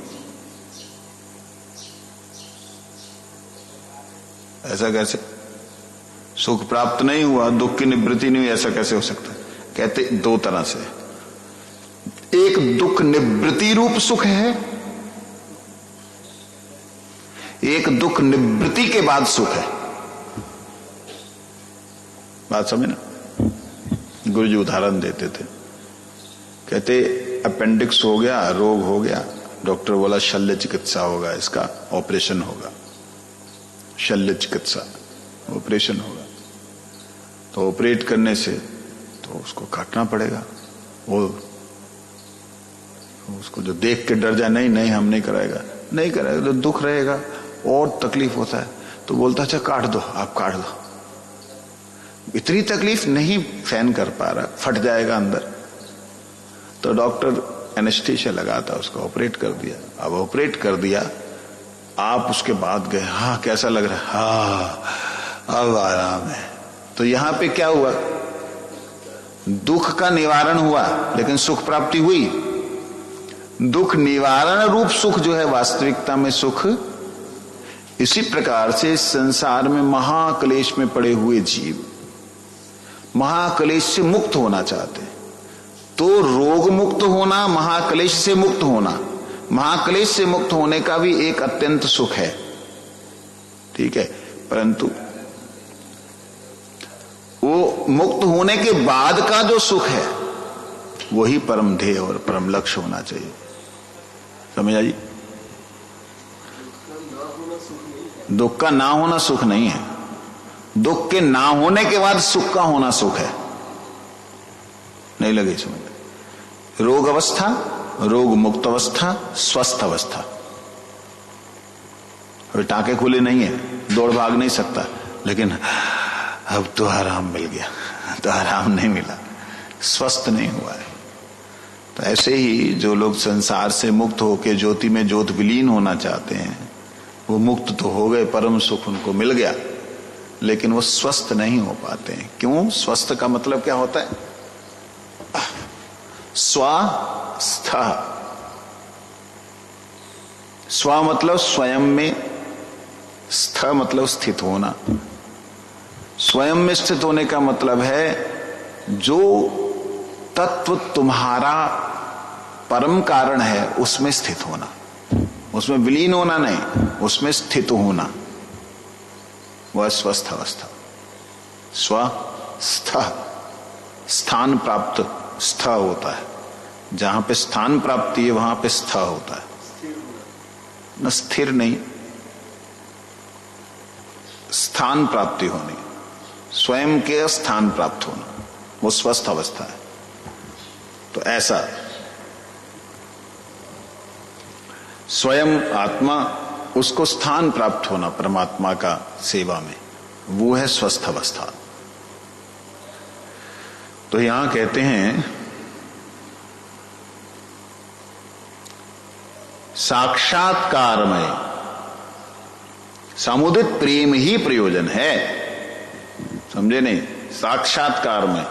ऐसा कैसे, सुख प्राप्त नहीं हुआ, दुख की निवृत्ति नहीं हुई, ऐसा कैसे हो सकता है? कहते 2 तरह से, एक दुख निवृत्ति रूप सुख है, एक दुख निवृत्ति के बाद सुख है। बात समझे ना? गुरु जी उदाहरण देते थे, कहते अपेंडिक्स हो गया, रोग हो गया, डॉक्टर बोला शल्य चिकित्सा होगा, इसका ऑपरेशन होगा, शल्य चिकित्सा ऑपरेशन होगा। तो ऑपरेट करने से तो उसको काटना पड़ेगा, वो उसको जो देख के डर जाए, नहीं नहीं हम नहीं कराएगा, नहीं कराएगा तो दुख रहेगा और तकलीफ होता है, तो बोलता अच्छा काट दो, आप काट दो। इतनी तकलीफ, नहीं फैन कर पा रहा, फट जाएगा अंदर। तो डॉक्टर एनेस्थीसिया लगाता, उसको ऑपरेट कर दिया। अब ऑपरेट कर दिया, आप उसके बाद गए, हाँ कैसा लग रहा है, हाँ अब आराम है। तो यहां पे क्या हुआ, दुख का निवारण हुआ लेकिन सुख प्राप्ति हुई। दुख निवारण रूप सुख जो है वास्तविकता में सुख। इसी प्रकार से संसार में महाक्लेश में पड़े हुए जीव महाक्लेश से मुक्त होना चाहते हैं। तो रोग मुक्त होना, महाक्लेश से मुक्त होना, महाक्लेश से मुक्त होने का भी एक अत्यंत सुख है, ठीक है। परंतु वो मुक्त होने के बाद का जो सुख है वही परम ध्येय और परम लक्ष्य होना चाहिए। समझ आई? दुख का ना होना सुख नहीं है, दुख के ना होने के बाद सुख का होना सुख है। नहीं लगे समझ? रोग अवस्था, रोग मुक्त अवस्था, स्वस्थ अवस्था। अभी टाके खुले नहीं है, दौड़ भाग नहीं सकता, लेकिन अब तो आराम मिल गया। तो आराम नहीं मिला, स्वस्थ नहीं हुआ है। तो ऐसे ही जो लोग संसार से मुक्त होकर ज्योति में ज्योत विलीन होना चाहते हैं, वो मुक्त तो हो गए, परम सुख उनको मिल गया, लेकिन वो स्वस्थ नहीं हो पाते हैं। क्यों? स्वस्थ का मतलब क्या होता है? स्वस्थ। स्व मतलब स्वयं में, स्थ मतलब स्थित होना। स्वयं में स्थित होने का मतलब है जो तत्व तुम्हारा परम कारण है उसमें स्थित होना, उसमें विलीन होना नहीं, उसमें स्थित होना, वह स्वस्थ अवस्था। स्वस्थ, स्थान प्राप्त, स्थ होता है। जहां पे स्थान प्राप्ति है वहां पे स्थ होता है, न स्थिर नहीं, स्थान प्राप्ति होनी, स्वयं के स्थान प्राप्त होना, वो स्वस्थ अवस्था है। तो ऐसा स्वयं आत्मा, उसको स्थान प्राप्त होना परमात्मा का सेवा में, वो है स्वस्थ अवस्था। तो यहां कहते हैं साक्षात्कार में समुदित प्रेम ही प्रयोजन है। समझे नहीं? साक्षात्कार में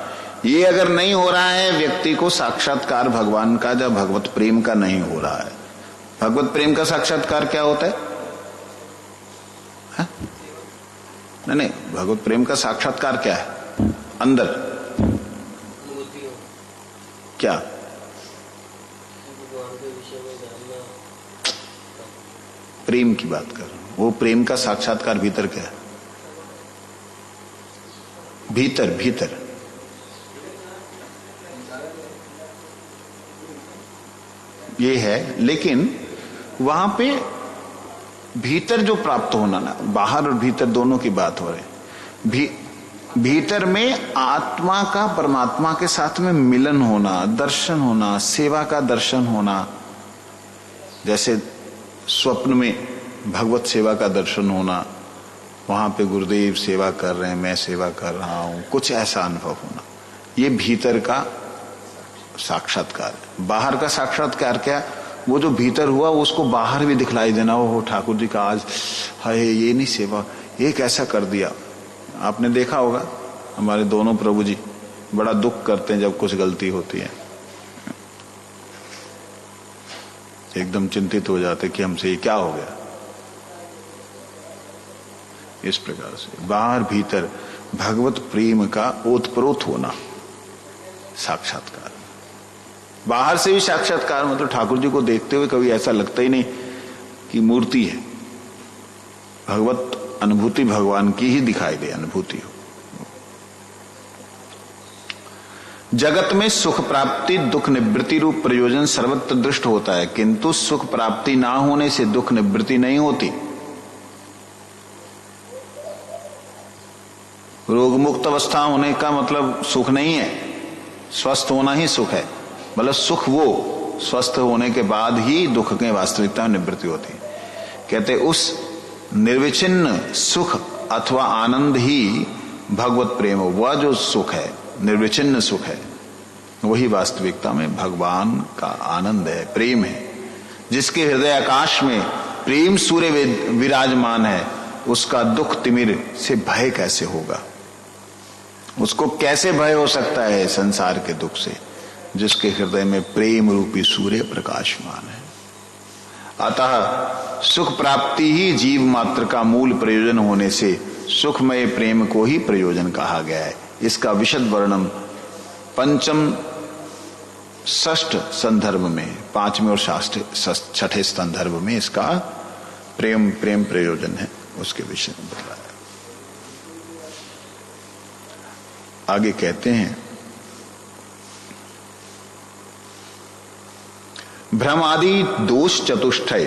ये अगर नहीं हो रहा है व्यक्ति को, साक्षात्कार भगवान का या भगवत प्रेम का नहीं हो रहा है। भगवत प्रेम का साक्षात्कार क्या होता है? नहीं, भगवत प्रेम का साक्षात्कार क्या है? अंदर क्या? प्रेम की बात कर रहा हूं। वो प्रेम का साक्षात्कार भीतर क्या है? भीतर, भीतर ये है। लेकिन वहां पे भीतर जो प्राप्त होना ना, बाहर और भीतर दोनों की बात हो रही। भीतर में आत्मा का परमात्मा के साथ में मिलन होना, दर्शन होना, सेवा का दर्शन होना। जैसे स्वप्न में भगवत सेवा का दर्शन होना, वहां पे गुरुदेव सेवा कर रहे हैं, मैं सेवा कर रहा हूं, कुछ ऐसा अनुभव होना, ये भीतर का साक्षात्कार। बाहर का साक्षात्कार क्या? वो जो भीतर हुआ उसको बाहर भी दिखलाई देना। वो ठाकुर जी का आज है, ये नहीं सेवा, ये कैसा कर दिया। आपने देखा होगा हमारे दोनों प्रभु जी बड़ा दुख करते हैं जब कुछ गलती होती है, एकदम चिंतित हो जाते कि हमसे ये क्या हो गया। इस प्रकार से बाहर भीतर भगवत प्रेम का ओतप्रोत होना साक्षात्कार। बाहर से भी साक्षात्कार मतलब ठाकुर जी को देखते हुए कभी ऐसा लगता ही नहीं कि मूर्ति है। भगवत अनुभूति भगवान की ही दिखाई दे, अनुभूति हो। जगत में सुख प्राप्ति दुख निवृत्ति रूप प्रयोजन सर्वत्र दृष्ट होता है, किंतु सुख प्राप्ति ना होने से दुख निवृत्ति नहीं होती। रोग मुक्त अवस्था होने का मतलब सुख नहीं है, स्वस्थ होना ही सुख है। मतलब सुख वो स्वस्थ होने के बाद ही दुख के वास्तविकता में निवृत्ति होती है। कहते उस निर्विचिन्न सुख अथवा आनंद ही भगवत प्रेम, वह जो सुख है, निर्विच्छिन्न सुख है, वही वास्तविकता में भगवान का आनंद है, प्रेम है। जिसके हृदय आकाश में प्रेम सूर्य विराजमान है, उसका दुख तिमिर से भय कैसे होगा? उसको कैसे भय हो सकता है संसार के दुख से? जिसके हृदय में प्रेम रूपी सूर्य प्रकाशमान है। अतः सुख प्राप्ति ही जीव मात्र का मूल प्रयोजन होने से सुखमय प्रेम को ही प्रयोजन कहा गया है। इसका विशद वर्णन पंचम षष्ठ संदर्भ में, पांचवें और छठे संदर्भ में इसका प्रेम प्रयोजन है, उसके विषय में बताया। आगे कहते हैं, भ्रम आदि दोष चतुष्टय,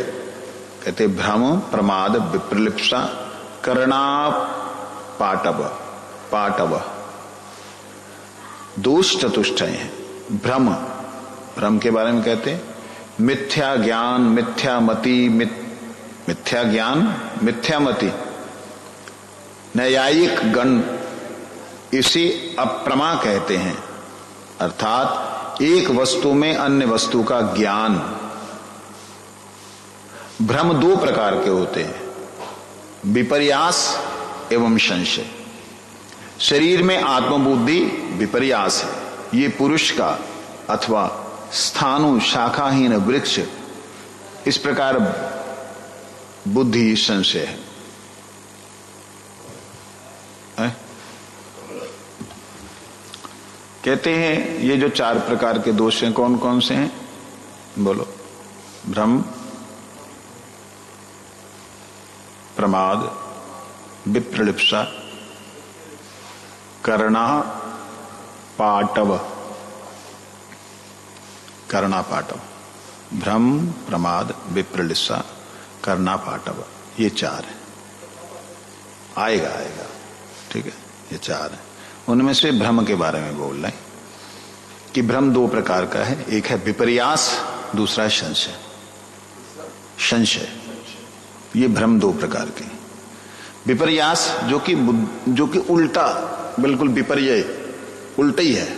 कहते भ्रम, प्रमाद, विप्रलिप्सा, करना, पाटव, दोष चतुष्टय है। भ्रम के बारे में कहते हैं मिथ्या ज्ञान, मिथ्यामति, मिथ्या ज्ञान, मिथ्यामति। न्यायिक गण इसे अप्रमा कहते हैं, अर्थात एक वस्तु में अन्य वस्तु का ज्ञान। भ्रम दो प्रकार के होते हैं, विपर्यास एवं संशय। शरीर में आत्मबुद्धि विपर्यास है, ये पुरुष का अथवा स्थाणु शाखाहीन वृक्ष, इस प्रकार बुद्धि संशय है। कहते हैं ये जो चार प्रकार के दोष हैं कौन कौन से हैं? बोलो। भ्रम, प्रमाद, विप्रलिप्सा, करना पाटव। भ्रम, प्रमाद, विप्रलिप्सा, करना पाटव, ये चार है। आएगा ठीक है, ये चार है। उनमें से भ्रम के बारे में बोल रहे हैं कि भ्रम दो प्रकार का है, एक है विपर्यास, दूसरा है संशय। ये भ्रम दो प्रकार के। विपर्यास जो कि उल्टा, बिल्कुल विपर्य, उल्टा ही है।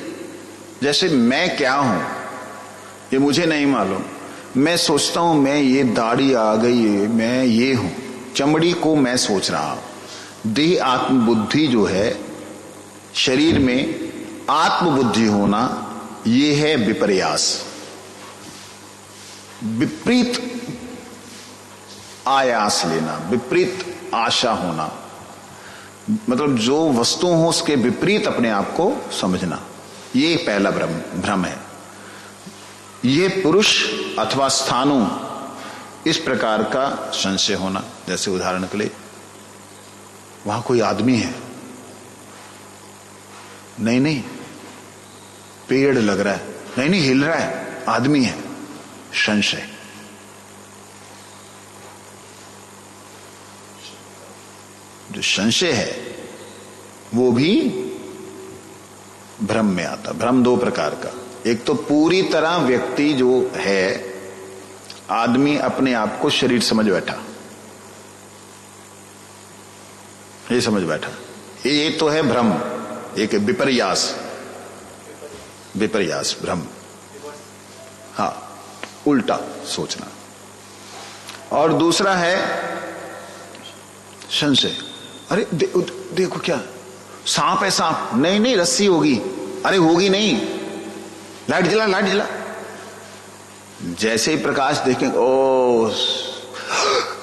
जैसे मैं क्या हूं ये मुझे नहीं मालूम, मैं सोचता हूं मैं ये दाढ़ी आ गई है, मैं ये हूं, चमड़ी को मैं सोच रहा हूं। देह आत्मबुद्धि जो है, शरीर में आत्मबुद्धि होना, ये है विपर्यास। विपरीत आयास लेना, विपरीत आशा होना, मतलब जो वस्तु हो उसके विपरीत अपने आप को समझना, ये पहला भ्रम है। ये पुरुष अथवा स्थाणु, इस प्रकार का संशय होना। जैसे उदाहरण के लिए वहां कोई आदमी है, नहीं पेड़ लग रहा है, नहीं हिल रहा है, आदमी है, संशय। जो संशय है वो भी भ्रम में आता। भ्रम दो प्रकार का, एक तो पूरी तरह व्यक्ति जो है, आदमी अपने आप को शरीर समझ बैठा, ये समझ बैठा, ये तो है भ्रम। एक है विपर्यास भ्रम, हाँ, उल्टा सोचना। और दूसरा है संशय। अरे देखो क्या सांप है, सांप, नहीं रस्सी होगी, अरे होगी नहीं, लाइट जला। जैसे ही प्रकाश देखेंगे, ओ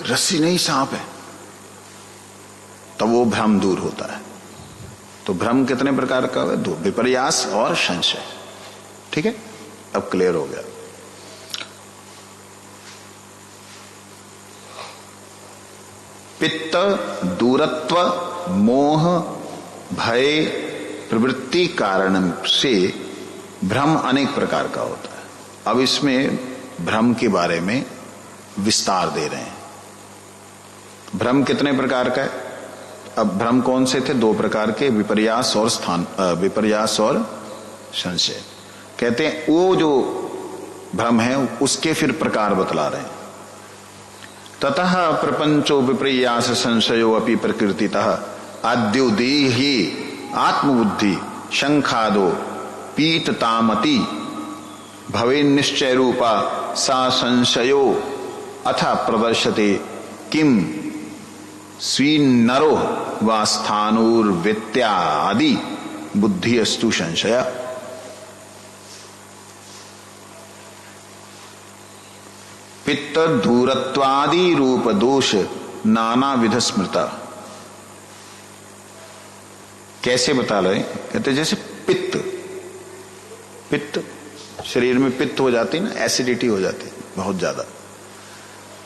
रस्सी नहीं, सांप है, तब वो भ्रम दूर होता है। तो भ्रम कितने प्रकार का है? दो, विपर्यास और संशय। ठीक है, अब क्लियर हो गया। पित्त, दूरत्व, मोह, भय, प्रवृत्ति कारण से भ्रम अनेक प्रकार का होता है। अब इसमें भ्रम के बारे में विस्तार दे रहे हैं। भ्रम कितने प्रकार का है? अब भ्रम कौन से थे? दो प्रकार के, विपर्यास और संशय। कहते हैं वो जो भ्रम है उसके फिर प्रकार बतला रहे हैं। ततः प्रपंचो विपर्यास संशयो अपि प्रकृतितः आद्योदेहि आत्मबुद्धि शंखादो पीततामति भवे निश्चय रूपा सा संशयो अथ प्रदर्शते किम स्वीनरो व स्थानुर्वित्यादि बुद्धि अस्तु संशय। पित्त धूरत्वादि रूप दोष नाना विध स्मृता। कैसे बता रहे? कहते जैसे पित्त, पित्त शरीर में पित्त हो जाती है ना, एसिडिटी हो जाती है बहुत ज्यादा।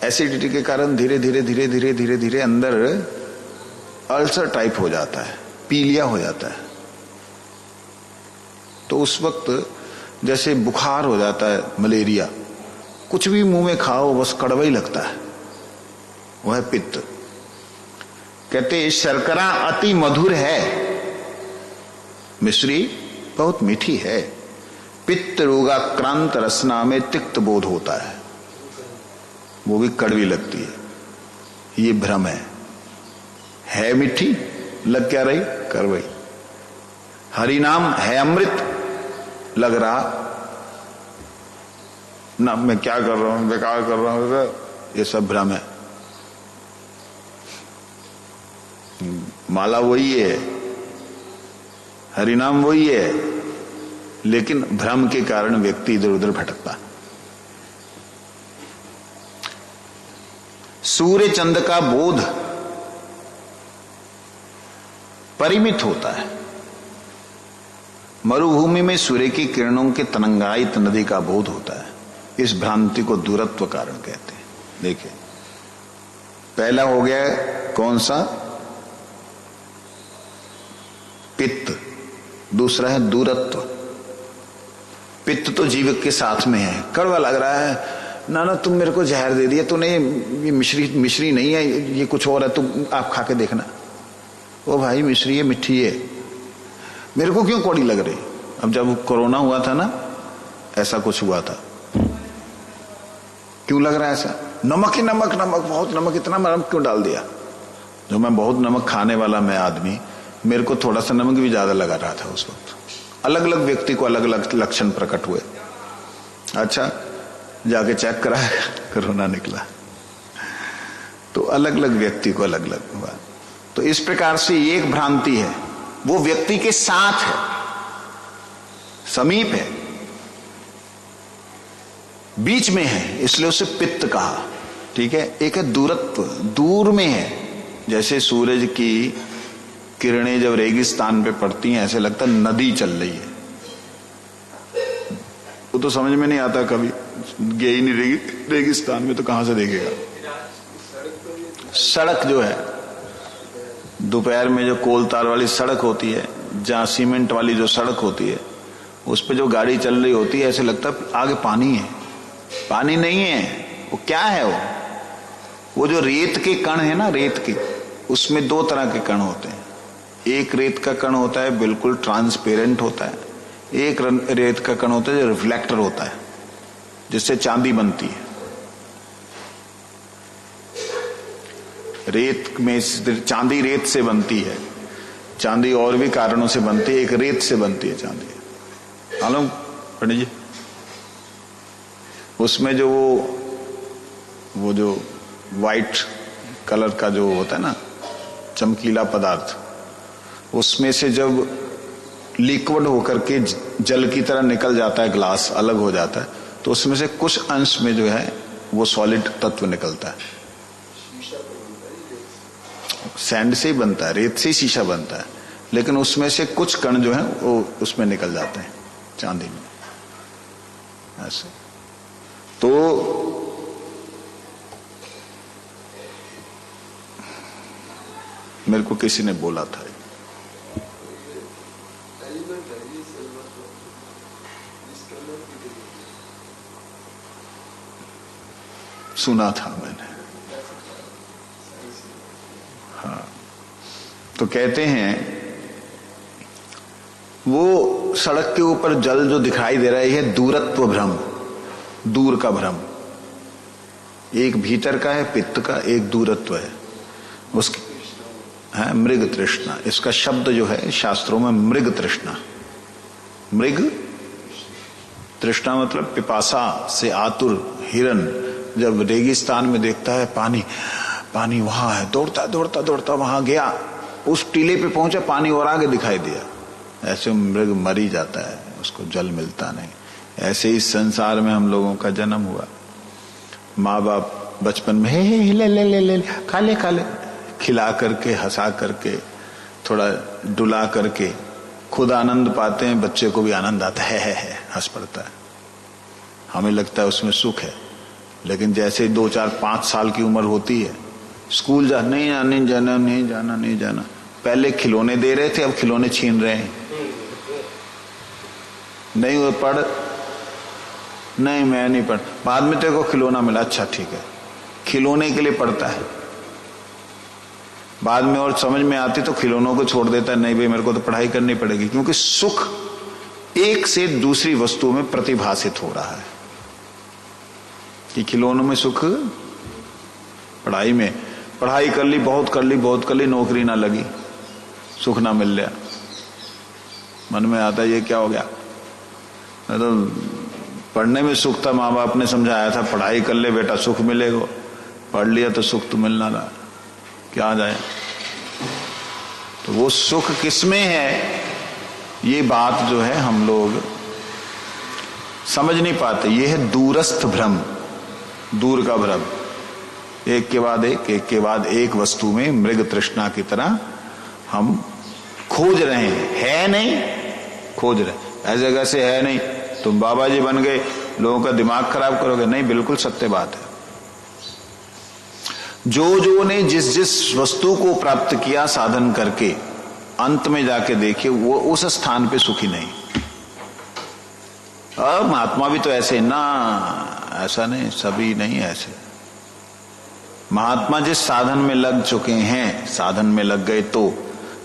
एसिडिटी के कारण धीरे धीरे धीरे धीरे धीरे धीरे अंदर अल्सर टाइप हो जाता है, पीलिया हो जाता है। तो उस वक्त जैसे बुखार हो जाता है, मलेरिया, कुछ भी मुंह में खाओ बस कड़वा ही लगता है, वह है पित्त। कहते शर्करा अति मधुर है, मिश्री बहुत मीठी है, पित्त रोगाक्रांत रसना में तिक्त बोध होता है, वो भी कड़वी लगती है। ये भ्रम है मीठी, लग क्या रही? करवई। हरि नाम है अमृत, लग रहा ना मैं क्या कर रहा हूं, बेकार कर रहा हूं, ये सब भ्रम है। माला वही है, हरि नाम वही है, लेकिन भ्रम के कारण व्यक्ति इधर उधर भटकता। सूर्य चंद्र का बोध परिमित होता है। मरुभूमि में सूर्य की किरणों के तनंगायित नदी का बोध होता है। इस भ्रांति को दूरत्व कारण कहते हैं। देखिए, पहला हो गया कौन सा? पित्त। दूसरा है दूरत्व। पित्त तो जीवक के साथ में है, कड़वा लग रहा है, ना तुम मेरे को जहर दे दिया तूने, ये मिश्री नहीं है, ये कुछ और है, तुम आप खा के देखना। ओ भाई मिश्री है, मिठी है, मेरे को क्यों कौड़ी लग रही? अब जब कोरोना हुआ था ना, ऐसा कुछ हुआ था। क्यों लग रहा है ऐसा? नमक ही नमक, नमक बहुत नमक, इतना नमक क्यों डाल दिया? जो मैं बहुत नमक खाने वाला मैं आदमी, मेरे को थोड़ा सा नमक भी ज्यादा लगा रहा था उस वक्त। अलग अलग व्यक्ति को अलग अलग लक्षण प्रकट हुए। अच्छा, जाके चेक कराया, कोरोना निकला। तो अलग अलग व्यक्ति को अलग अलग हुआ। तो इस प्रकार से एक भ्रांति है, वो व्यक्ति के साथ है, समीप है, बीच में है, इसलिए उसे पित्त कहा। ठीक है। एक है दूरत्व, दूर में है। जैसे सूरज की किरणें जब रेगिस्तान पे पड़ती हैं, ऐसे लगता है नदी चल रही है। वो तो समझ में नहीं आता, कभी गए ही नहीं रेगिस्तान में, तो कहां से देखेगा? सड़क जो है, दोपहर में जो कोलतार वाली सड़क होती है, जहां सीमेंट वाली जो सड़क होती है, उस पे जो गाड़ी चल रही होती है, ऐसे लगता है आगे पानी है। पानी नहीं है, वो क्या है? वो जो रेत के कण है ना, रेत के, उसमें दो तरह के कण होते हैं। एक रेत का कण होता है बिल्कुल ट्रांसपेरेंट होता है, एक रेत का कण होता है जो रिफ्लेक्टर होता है, जिससे चांदी बनती है। रेत में चांदी रेत से बनती है, चांदी और भी कारणों से बनती है, एक रेत से बनती है चांदी। मालूम पंडित जी? उसमें जो वो जो वाइट कलर का जो होता है ना, चमकीला पदार्थ, उसमें से जब लिक्विड होकर के जल की तरह निकल जाता है, ग्लास अलग हो जाता है, तो उसमें से कुछ अंश में जो है वो सॉलिड तत्व निकलता है। सैंड से ही बनता है, रेत से ही शीशा बनता है, लेकिन उसमें से कुछ कण जो है वो उसमें निकल जाते हैं चांदी में, ऐसे। तो मेरे को किसी ने बोला था, सुना था मैंने। हाँ, तो कहते हैं वो सड़क के ऊपर जल जो दिखाई दे रहा है, यह दूरत्व भ्रम, दूर का भ्रम। एक भीतर का है पित्त का, एक दूरत्व है उसकी। है मृग तृष्णा। इसका शब्द जो है शास्त्रों में मृग तृष्णा। मृग तृष्णा मतलब पिपासा से आतुर हिरन जब रेगिस्तान में देखता है पानी, पानी वहां है, दौड़ता दौड़ता दौड़ता वहां गया, उस टीले पे पहुंचा, पानी और आगे दिखाई दिया, ऐसे मृग मर ही जाता है, उसको जल मिलता नहीं। ऐसे ही संसार में हम लोगों का जन्म हुआ। माँ बाप बचपन में हे ले ले ले ले खा ले खा ले, खिला करके हंसा करके थोड़ा डुला करके खुद आनंद पाते हैं, बच्चे को भी आनंद आता है, हंस पड़ता है, हमें लगता है उसमें सुख है। लेकिन जैसे 2, 4, 5 साल की उम्र होती है, स्कूल जा नहीं जाना नहीं जाना नहीं जाना, पहले खिलौने दे रहे थे, अब खिलौने छीन रहे हैं। नहीं वो पढ़, नहीं मैं नहीं पढ़, बाद में तेरे को खिलौना मिला, अच्छा ठीक है, खिलौने के लिए पढ़ता है। बाद में और समझ में आती तो खिलौनों को छोड़ देता है, नहीं भाई मेरे को तो पढ़ाई करनी पड़ेगी, क्योंकि सुख एक से दूसरी वस्तु में प्रतिभासित हो रहा है कि खिलौनों में सुख, पढ़ाई में, पढ़ाई कर ली, बहुत कर ली, बहुत कर ली, नौकरी ना लगी, सुख ना मिल गया, मन में आता ये क्या हो गया। तो पढ़ने में सुख था, माँ बाप ने समझाया था पढ़ाई कर ले बेटा सुख मिलेगा, पढ़ लिया तो सुख तो मिलना रहा, क्या जाए। तो वो सुख किसमें है, ये बात जो है हम लोग समझ नहीं पाते। ये है दूरस्थ भ्रम, दूर का भ्रम, एक के बाद एक वस्तु में मृग तृष्णा की तरह हम खोज रहे है नहीं, खोज रहे। ऐसी जगह से है नहीं, तुम बाबा जी बन गए, लोगों का दिमाग खराब करोगे, नहीं, बिल्कुल सत्य बात है। जो ने जिस जिस वस्तु को प्राप्त किया साधन करके, अंत में जाके देखिए वो उस स्थान पे सुखी नहीं। अब महात्मा भी तो ऐसे ना, ऐसा नहीं, सभी नहीं ऐसे। महात्मा जिस साधन में लग चुके हैं, साधन में लग गए, तो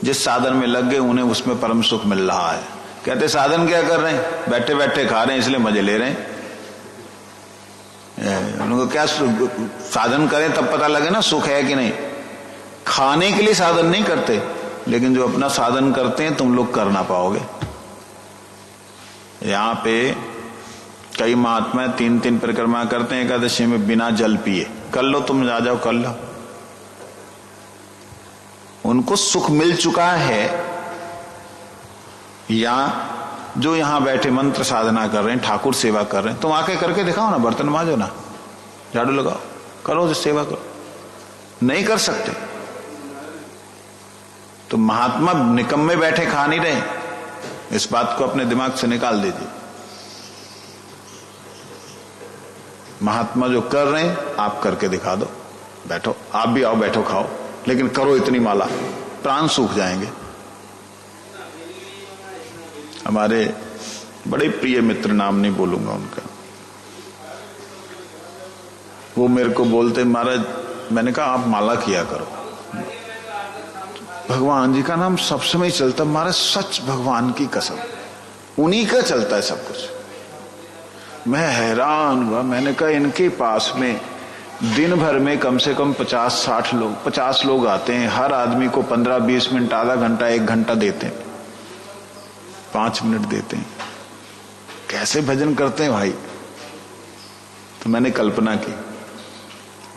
जिस साधन में लग गए उन्हें उसमें परम सुख मिल रहा है। कहते साधन क्या कर रहे हैं, बैठे बैठे खा रहे हैं इसलिए मजे ले रहे हैं। उनको क्या साधन करें तब पता लगे ना सुख है कि नहीं। खाने के लिए साधन नहीं करते, लेकिन जो अपना साधन करते हैं तुम लोग कर ना पाओगे। यहाँ पे कई महात्मा 3 परिक्रमा करते हैं एकादशी में बिना जल पिए, कर लो तुम, जा जाओ कर लो, उनको सुख मिल चुका है। या जो यहां बैठे मंत्र साधना कर रहे हैं, ठाकुर सेवा कर रहे हैं, तुम आके करके दिखाओ ना, बर्तन मांजो ना, झाड़ू लगाओ, करो जो सेवा करो, नहीं कर सकते तो महात्मा निकम्मे बैठे खा नहीं रहे। इस बात को अपने दिमाग से निकाल दीजिए। महात्मा जो कर रहे हैं आप करके दिखा दो, बैठो, आप भी आओ, बैठो खाओ, लेकिन करो इतनी माला, प्राण सूख जाएंगे। हमारे बड़े प्रिय मित्र, नाम नहीं बोलूंगा उनका, वो मेरे को बोलते महाराज, मैंने कहा आप माला किया करो, भगवान जी का नाम सब समय चलता, महाराज सच भगवान की कसम, उन्हीं का चलता है सब कुछ। मैं हैरान हुआ, मैंने कहा इनके पास में दिन भर में कम से कम 50 लोग आते हैं, हर आदमी को 15-20 मिनट, आधा घंटा, 1 घंटा देते हैं, 5 मिनट देते हैं, कैसे भजन करते हैं भाई। तो मैंने कल्पना की,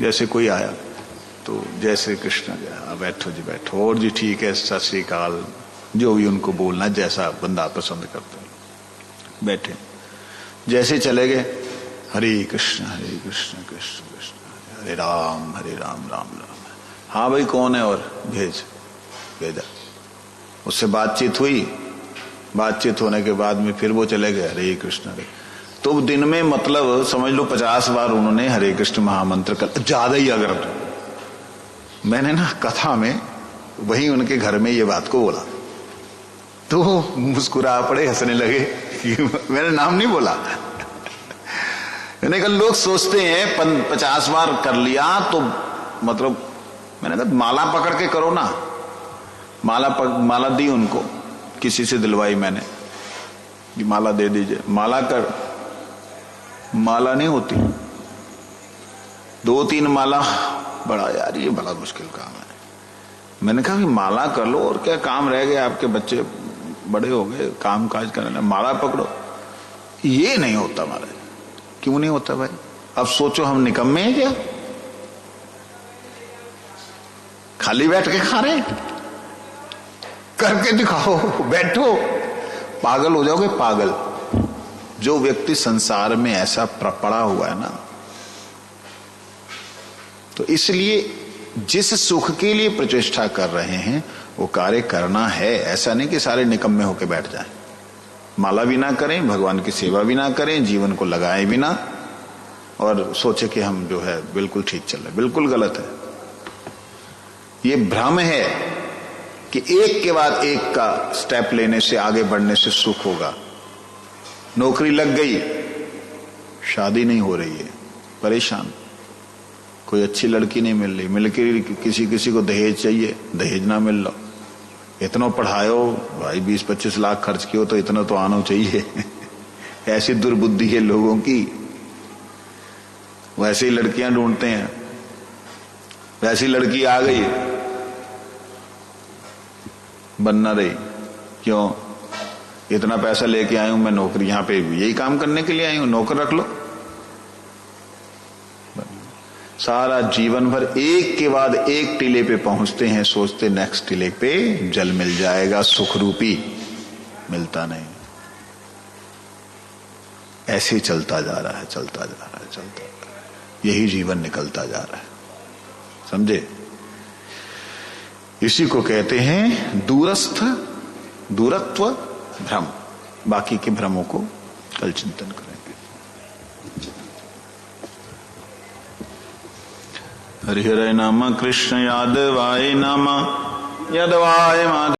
जैसे कोई आया तो जय श्री कृष्ण, बैठो जी बैठो, और जी ठीक है, सत श्री अकाल, जो भी उनको बोलना जैसा बंदा पसंद करता है, बैठे। जैसे चले गए, हरे कृष्ण कृष्ण कृष्ण हरे राम राम राम। हाँ भाई कौन है, और भेजा। उससे बातचीत हुई, बातचीत होने के बाद में फिर वो चले गए, हरे कृष्ण हरे। तो दिन में मतलब समझ लो 50 बार उन्होंने हरे कृष्ण महामंत्र कर, ज्यादा ही। अगर मैंने ना कथा में वहीं उनके घर में ये बात को बोला तो मुस्कुरा पड़े, हंसने लगे कि मैंने नाम नहीं बोला। मैंने कहा लोग सोचते हैं 50 बार कर लिया तो मतलब, मैंने कहा माला पकड़ के करो ना। माला दी उनको, किसी से दिलवाई मैंने कि माला दे दीजिए, माला कर, माला नहीं होती, 2-3 माला, बड़ा यार ये बड़ा मुश्किल काम है। मैंने कहा कि माला कर लो, और क्या काम रह गया, आपके बच्चे बड़े हो गए, काम काज करने, माला पकड़ो। ये नहीं होता महाराज। क्यों नहीं होता भाई? अब सोचो हम निकम्मे हैं क्या? खाली बैठ के खा रहे? करके दिखाओ, बैठो। पागल हो जाओगे, पागल। जो व्यक्ति संसार में ऐसा पड़ा हुआ है ना, तो इसलिए जिस सुख के लिए प्रचेष्टा कर रहे हैं वो कार्य करना है। ऐसा नहीं कि सारे निकम्मे होके बैठ जाएं, माला भी ना करें, भगवान की सेवा भी ना करें, जीवन को लगाएं भी ना, और सोचे कि हम जो है बिल्कुल ठीक चल रहे। बिल्कुल गलत है। ये भ्रम है कि एक के बाद एक का स्टेप लेने से, आगे बढ़ने से सुख होगा। नौकरी लग गई, शादी नहीं हो रही है, परेशान। कोई अच्छी लड़की नहीं मिल रही, मिल के किसी को दहेज चाहिए, दहेज ना मिल रहा। इतना पढ़ायो भाई, 20-25 लाख खर्च कियो तो इतना तो आना चाहिए। ऐसी दुर्बुद्धि है लोगों की। वैसी लड़कियां ढूंढते हैं, वैसी लड़की आ गई, बन ना रही। क्यों? इतना पैसा लेके आया हूं मैं, नौकरी यहां पे यही काम करने के लिए आई हूं, नौकर रख लो। सारा जीवन भर एक के बाद एक टीले पे पहुंचते हैं, सोचते नेक्स्ट टीले पे जल मिल जाएगा सुख रूपी, मिलता नहीं। ऐसे ही चलता जा रहा है, चलता जा रहा है, चलता जा रहा है। यही जीवन निकलता जा रहा है, समझे? इसी को कहते हैं दूरत्व भ्रम। बाकी के भ्रमों को कल चिंतन करेंगे। हरि हरे नाम कृष्ण यादवाय नाम, यादवाय माधव।